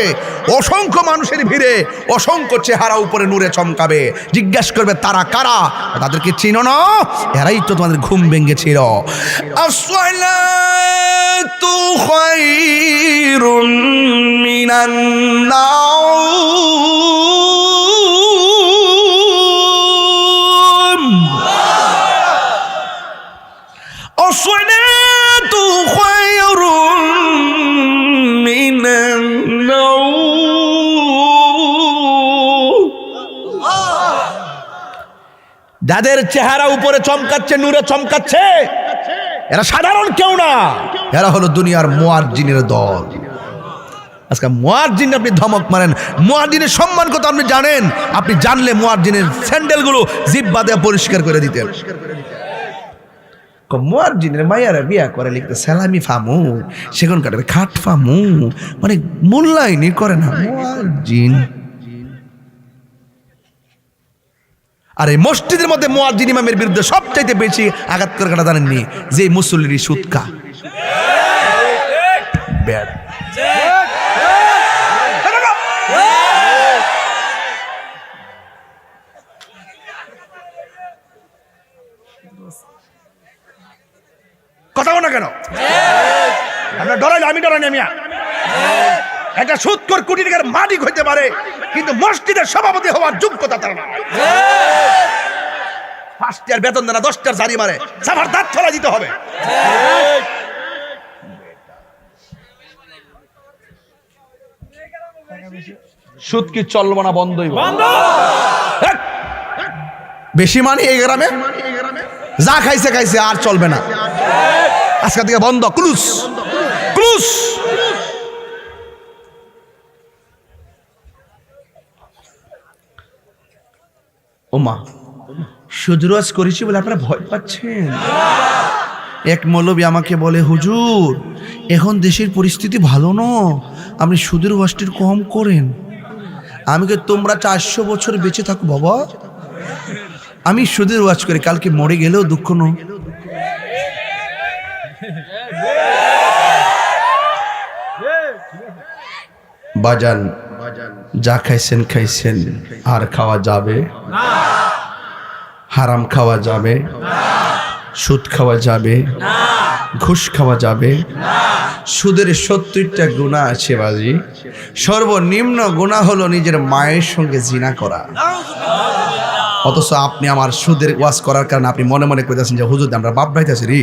অসংখ্য মানুষের ভিড়ে অসংখ্য চেহারা উপরে নূরে চমকাবে। জিজ্ঞাসা করবে তারা কারা? তাদেরকে চিনো না? এরাই তো তোমাদের ঘুম ভেঙেছিল। আসসালাতু খায়রুম মিনান নাওম। আসসালাতু খায়রুম মিনান নাওম। যাদের চেহারা উপরে চমকাচ্ছে, নূরে চমকাচ্ছে, এরা সাধারণ কেউ না, এরা হলো দুনিয়ার মুয়াজ্জিনের দল। আজকে মুয়াজ্জিন আপনি ধমক মারেন, মুয়াজ্জিনের সম্মান কত আপনি জানেন? আপনি জানলে মুয়াজ্জিনের স্যান্ডেলগুলো জিহ্বা দিয়ে পরিষ্কার করে দিতেন। মুয়াজ্জিনের মাইয়ারা বিয়া করে লিখতে সালামি ফামু, সেগুন কাঠের খাট ফামু, মানে মূল্যায়নই করে না মুয়াজ্জিন। আর এই মসজিদের মধ্যে মুয়াজ্জিন ইমামের বিরুদ্ধে সবচাইতে বেশি আঘাত করে কাটা জানেননি? যে মুসল্লির সুদকা ব্যাড। কথা বলো না কেন? আপনার ডরাইলে আমি ডরাই না মিয়া। একটা সুদখোর কোটি টাকার মালিক হইতে পারে, কিন্তু মসজিদের সভাপতি হওয়ার যোগ্যতা তার না। 5 টাকার বেতন দেনা 10 টাকার জারি মারে, সাফার দাঁত ফেলা দিতে হবে। সুদ কি চলবো না বন্ধই? বেশি মানি এই গ্রামে, যা খাইছে খাইছে, আর চলবে না। আজকে থেকে বন্ধ, ক্লুজ ক্লুজ। ওমা সুদরোজ করেছি বলে আপনারা ভয় পাচ্ছেন? এক মৌলবী আমাকে বলে, হুজুর এখন দেশের পরিস্থিতি ভালো না, আপনি সুদের ওয়াজটি কম করেন। আমি কে তোমরা 400 বছর বেঁচে থাকো বাবা, আমি সুদের ওয়াজ করি, কালকে মরে গেলেও দুঃখ ন। বাজান যা খাইছেন খাইছেন, আর খাওয়া যাবে না। হারাম খাওয়া যাবে না, সুদ খাওয়া যাবে না, ঘুষ খাওয়া যাবে না। সুদের 70টা গুনাহ আছে বাজি। সর্বনিম্ন গুনাহ হলো নিজের মায়ের সঙ্গে জিনা করা। অথচ আপনি আমার সুদের ওয়াজ করার কারণে আপনি মনে মনে কইতেছেন যে হুজুর আমরা বাপ ভাইতেছি রে,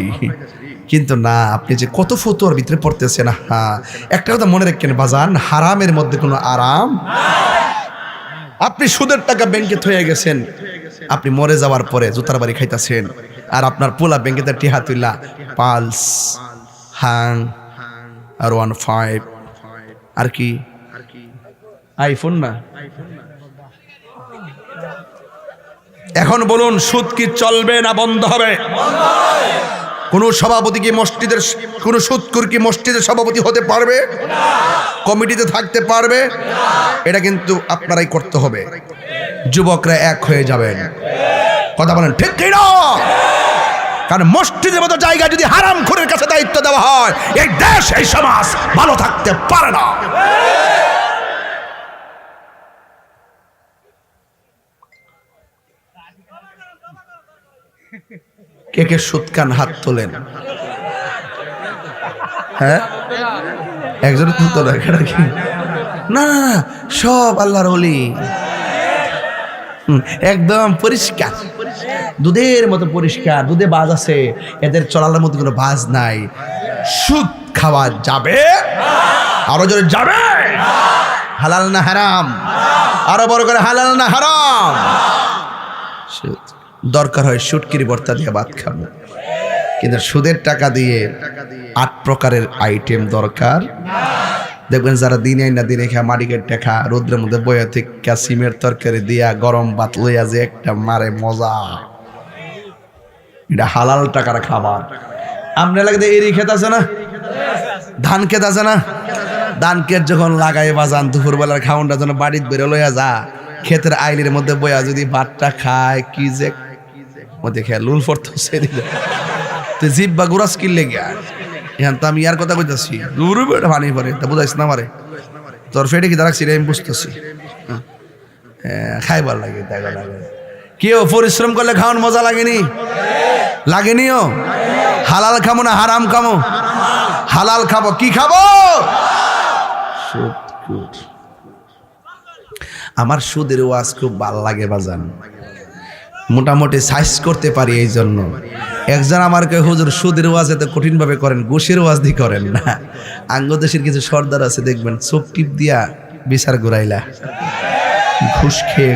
কিন্তু না, আপনি যে কত ফতোয়ার ভিতরে পড়তেছেন। হ্যাঁ, একটা কথা মনে রাখেন বাজান, হারামের মধ্যে কোনো আরাম। আপনি সুদের টাকা ব্যাংকে থয়ে গেছেন, আপনি মরে যাওয়ার পরে জুতার বাড়ি খাইতেছেন, আর আপনার পোলা ব্যাংকে টিহা তুইলা পালস, হাং, আর 15, আর কি আইফোন না। এখন বলুন, সুদ কি চলবে না বন্ধ হবে? কোন সভাপতি কি মসজিদের, কোন সুদখোর কি মসজিদের সভাপতি হতে পারবে? কমিটিতে থাকতে পারবে? এটা কিন্তু আপনারাই করতে হবে। যুবকরা এক হয়ে যাবেন। কথা বলেন ঠিক কি না? কারণ মসজিদের মতো জায়গা যদি হারামখোরের কাছে দায়িত্ব দেওয়া হয়, এই দেশ, এই সমাজ ভালো থাকতে পারে না। কে কে সুদ খান হাত তোলেন? হ্যাঁ, একজন তো না, না না, সব আল্লাহর ওলি, একদম পরিষ্কার, দুধের মতো পরিষ্কার। দুধে বাজ আছে, এদের চলার মধ্যে কোনো বাজ নাই। সুদ খাওয়া যাবে, আরো জোরে যাবে। হালাল না হারাম? আরো বড় করে হালাল না হারাম? দরকার হয় সুটকির ভর্তা দিয়ে ভাত খাবো, কিন্তু সুদের টাকা দিয়ে 8 প্রকারের আইটেম দরকার। দেখবেন যারা দিনে না দিনে খা মাটিকের টাকা রোদ্রের মধ্যে বইয়া থেকে সিমের তরকারি দিয়া গরম ভাত লইয়া যে একটা মারে মজা, এটা হালাল টাকার খাবার। আপনার লাগে এরি খেত আছে না, ধান খেত আছে না, ধান ক্ষেত যখন লাগাই বাজান দুপুরবেলার খাওয়ানটা যেন বাড়িতে বেরো লইয়া যা, ক্ষেতের আইলের মধ্যে বইয়া যদি ভাতটা খায়, কি যে মধ্যে খেয়ে লুল পড়তেছে, জিভ বা গুরাস কিনলে গিয়া। এখন তো আমি ইয়ার কথা কইতাছি, দূরে বেড়ে পানি পরে, তা বুঝাইস না মারে, তোর ফেটে কি দাঁড়াচ্ছি রে, আমি বুঝতেছি। খাইবার লাগে, দেখা লাগে। কেউ পরিশ্রম করলে খাওয়ান মজা লাগেনি? লাগেনিও? হালাল খাবো না হারাম খাবো? হালাল খাবো। কি খাবো? সুদ। আমার সুদের ওয়াজ খুব ভাল লাগে বাজান, মোটামুটি সাইজ করতে পারি। এই জন্য একজন আমার কে হুজুর সুদের ওয়াজ এত কঠিন ভাবে করেন, ঘুষের ওয়াজ দিয়ে করেন না। আঙ্গদেশের কিছু সর্দার আছে দেখবেন, চোখ টিপ দিয়া বিচার ঘুরাইলা,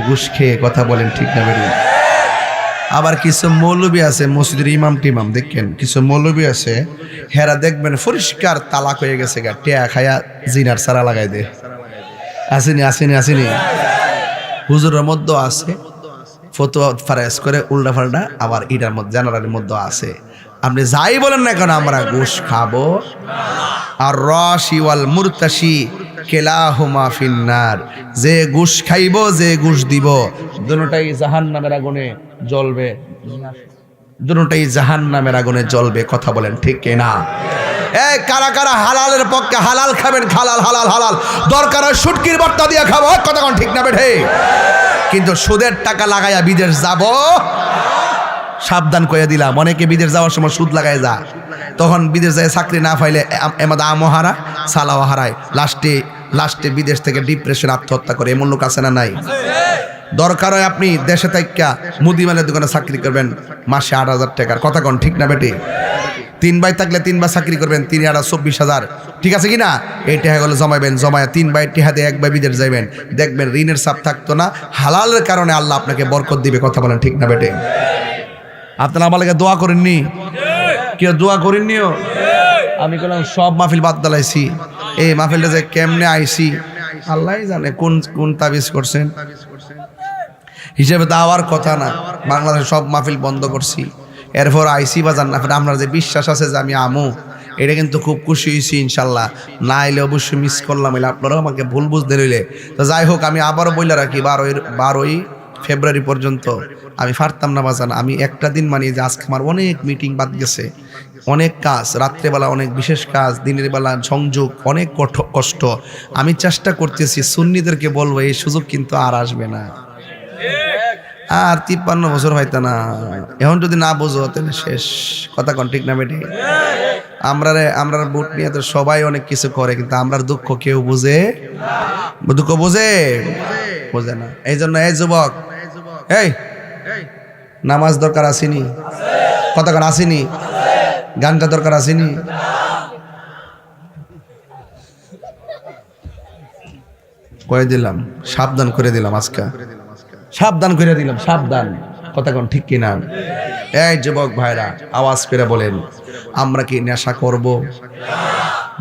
ঘুষ খেয়ে কথা বলেন ঠিক না বেরিয়ে। আবার কিছু মৌলবী আছে মসজিদের ইমাম টিমাম দেখেন, কিছু মৌলবী আছে হেরা দেখবেন পরিষ্কার তালাক হয়ে গেছে গা, টেয়া খায়া জিনার সারা লাগাই দে। আসেনি আসেনি আসেনি, হুজুরের মধ্যে আছে ফতোয়া ফারেজ করে উল্টা পাল্টা, আবার ইটার মধ্যে জানালার মধ্যে আছে। আপনি যাই বলেন না কেন আমরা ঘুষ খাবো। আর রাশি ওয়াল মুরতাশি কেলাহুমা ফিন্নার, যে ঘুষ খাইব যে ঘুষ দিব দুটোটাই জাহান্নামের আগুনে জ্বলবে, দুটোটাই জাহান্নামের আগুনে জ্বলবে। কথা বলেন ঠিক কিনা? এই কারা কারা হালালের পক্ষে? হালাল খাবেন, হালাল হালাল হালাল, দরকার হয় শুটকির ভর্তা দিয়ে খাবো, কথা কোন ঠিক না বেঠে? কিন্তু সুদের টাকা লাগাইয়া বিদেশ যাব সাবধান করে দিলাম। অনেকে বিদেশ যাওয়ার সময় সুদ লাগায় যা, তখন বিদেশ যায় চাকরি না পাইলে এমন আমও হারা সালাও হারায়, লাস্টে বিদেশ থেকে ডিপ্রেশন আত্মহত্যা করে। এমন লোক আছে না নাই? দরকার হয় আপনি দেশে থাইকা মুদিমালের দোকানে চাকরি করবেন মাসে 8,000 টাকার, কথা কোন ঠিক না বেটি? 3 ভাই থাকলে 3 বার চাকরি করবেন, 3 আর 24,000, ঠিক আছে কিনা? এই টাকাগুলো জমাইবেন, জমায়া 3 ভাই টিহাতে 1 ভাই বিদেশ যাইবেন, দেখবেন ঋণের চাপ থাকতো না। হালালের কারণে আল্লাহ আপনাকে বরকত দিবে, কথা বলেন ঠিক না বেটে? আপনারা আমার লাগে দোয়া করেননি? কেউ দোয়া করেননিও? আমি বললাম সব মাহফিল বাদ দালাইছি, এই মাহফিলটা যে কেমনে আইছি আল্লাহ জানে, কোন তাবিজ করছেন হিসেবে তো আওয়ার কথা না। বাংলাদেশে সব মাহফিল বন্ধ করছি, এরপর আইসি বা জান্নাত। আপনার যে বিশ্বাস আছে যে আমি আমু, এটা কিন্তু খুব খুশি হয়েছি ইনশাল্লাহ। না এলে অবশ্যই মিস করলাম, এলে আপনারাও আমাকে ভুল বুঝতে রইলে। তো যাই হোক, আমি আবারও বইলা রাখি 12ই ফেব্রুয়ারি পর্যন্ত আমি পারতাম না বাজান। আমি একটা দিন মানিয়ে যে আজকে আমার অনেক মিটিং বাদ গেছে, অনেক কাজ, রাত্রেবেলা অনেক বিশেষ কাজ, দিনের বেলা সংযোগ, অনেক কষ্ট। আমি চেষ্টা করতেছি সুন্নিদেরকে বলবো এই সুযোগ কিন্তু আর আসবে না, আর 53 বছর হয়তো না। এখন যদি না বোঝো তাহলে শেষ, কথা কোন ঠিক না বেটি? আমরা বুট নিয়ে তো সবাই অনেক কিছু করে, কিন্তু আমরার দুঃখ কেউ বুঝে? দুঃখ বোঝে না। এই জন্য এই যুবক, এই নামাজ দরকার আসেনি? কথা কোন আসেনি? গানটা দরকার আসেনি? কয়ে দিলাম, সাবধান করে দিলাম, আজকে সাবধান করে দিলাম, সাবধান, কথা কোন ঠিক কিনা? এই যুবক ভাইরা আওয়াজ করে বলেন, আমরা কি নেশা করব?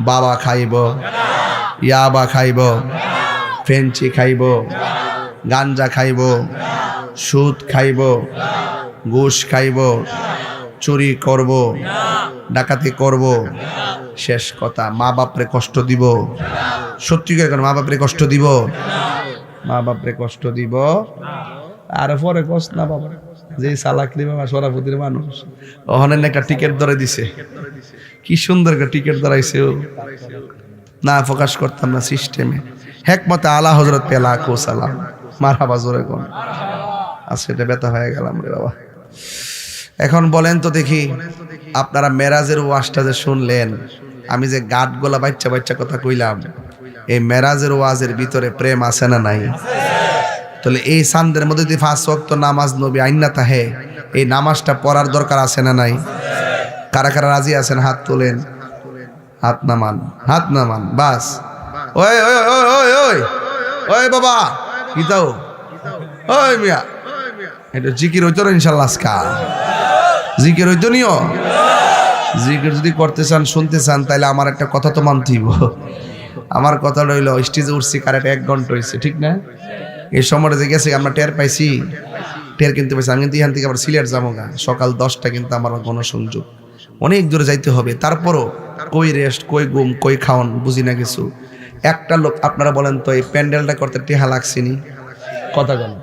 বাবা খাইব, ইয়াবা খাইব, ফেঞ্চি খাইব, গাঞ্জা খাইব, সুদ খাইব, ঘুষ খাইব, চুরি করব, ডাকাতি করব, শেষ কথা মা বাপরে কষ্ট দিব? সত্যি করে মা বাপরে কষ্ট দিব? মা বাপরে কষ্ট দিব আর পরে কষ্ট না বাবা, যে সালাকলি বাবা সরাফুতির মানুষ ওখানে একটা টিকিট ধরে দিছে, কি সুন্দর একটা টিকিট ধরাইছে, না প্রকাশ করতাম না সিস্টেমে। হেকমতে আলা হযরত পেলা কো সালাম, মারহাবা জোরে কোন আজকে এটা ব্যথা হয়ে গেলাম রে বাবা। এখন বলেন তো দেখি, আপনারা মেরাজের ওয়াজটা যে শুনলেন, আমি যে গাটগোলা বাচ্চা কথা কইলাম, এই মেরাজের ওয়াজের ভিতরে প্রেম আছে না নাই? তাহলে এই চাঁদের মধ্যে যদি 5 ওয়াক্ত নামাজ নবী আইনা তাহে, এই নামাজটা পড়ার দরকার আছে না নাই? কারা কারা রাজি আছেন হাত তোলেন, হাত নামান বাস। ওই ওই ওই ওই ওই ওই বাবা কি দাও, ওই মিয়া এটা জিকির হইতো ইনশাল্লাহ, আজকা জিকির হইতো নিও। জিকির যদি করতে চান, শুনতে চান, তাহলে আমার একটা কথা তো মানতেই হইব। আমার কথা রইল, স্টেজে উঠছি কারেক্ট 1 ঘন্টা হয়েছে, ঠিক না? এই সময়টা যে গেছে আমরা টের পাইছি, টের কিন্তু পাইছি। আমি কিন্তু এখান থেকে আবার সিলেট যাবো গা, সকাল 10টা কিন্তু আমার গণসংযোগ, অনেক দূরে যাইতে হবে। তারপরও কই রেস্ট, কই ঘুম, কই খাওয়ান, বুঝি না কিছু। একটা লোক আপনারা বলেন তো, এই প্যান্ডেলটা করতে টেহা লাগছিনি? কথা বলেন।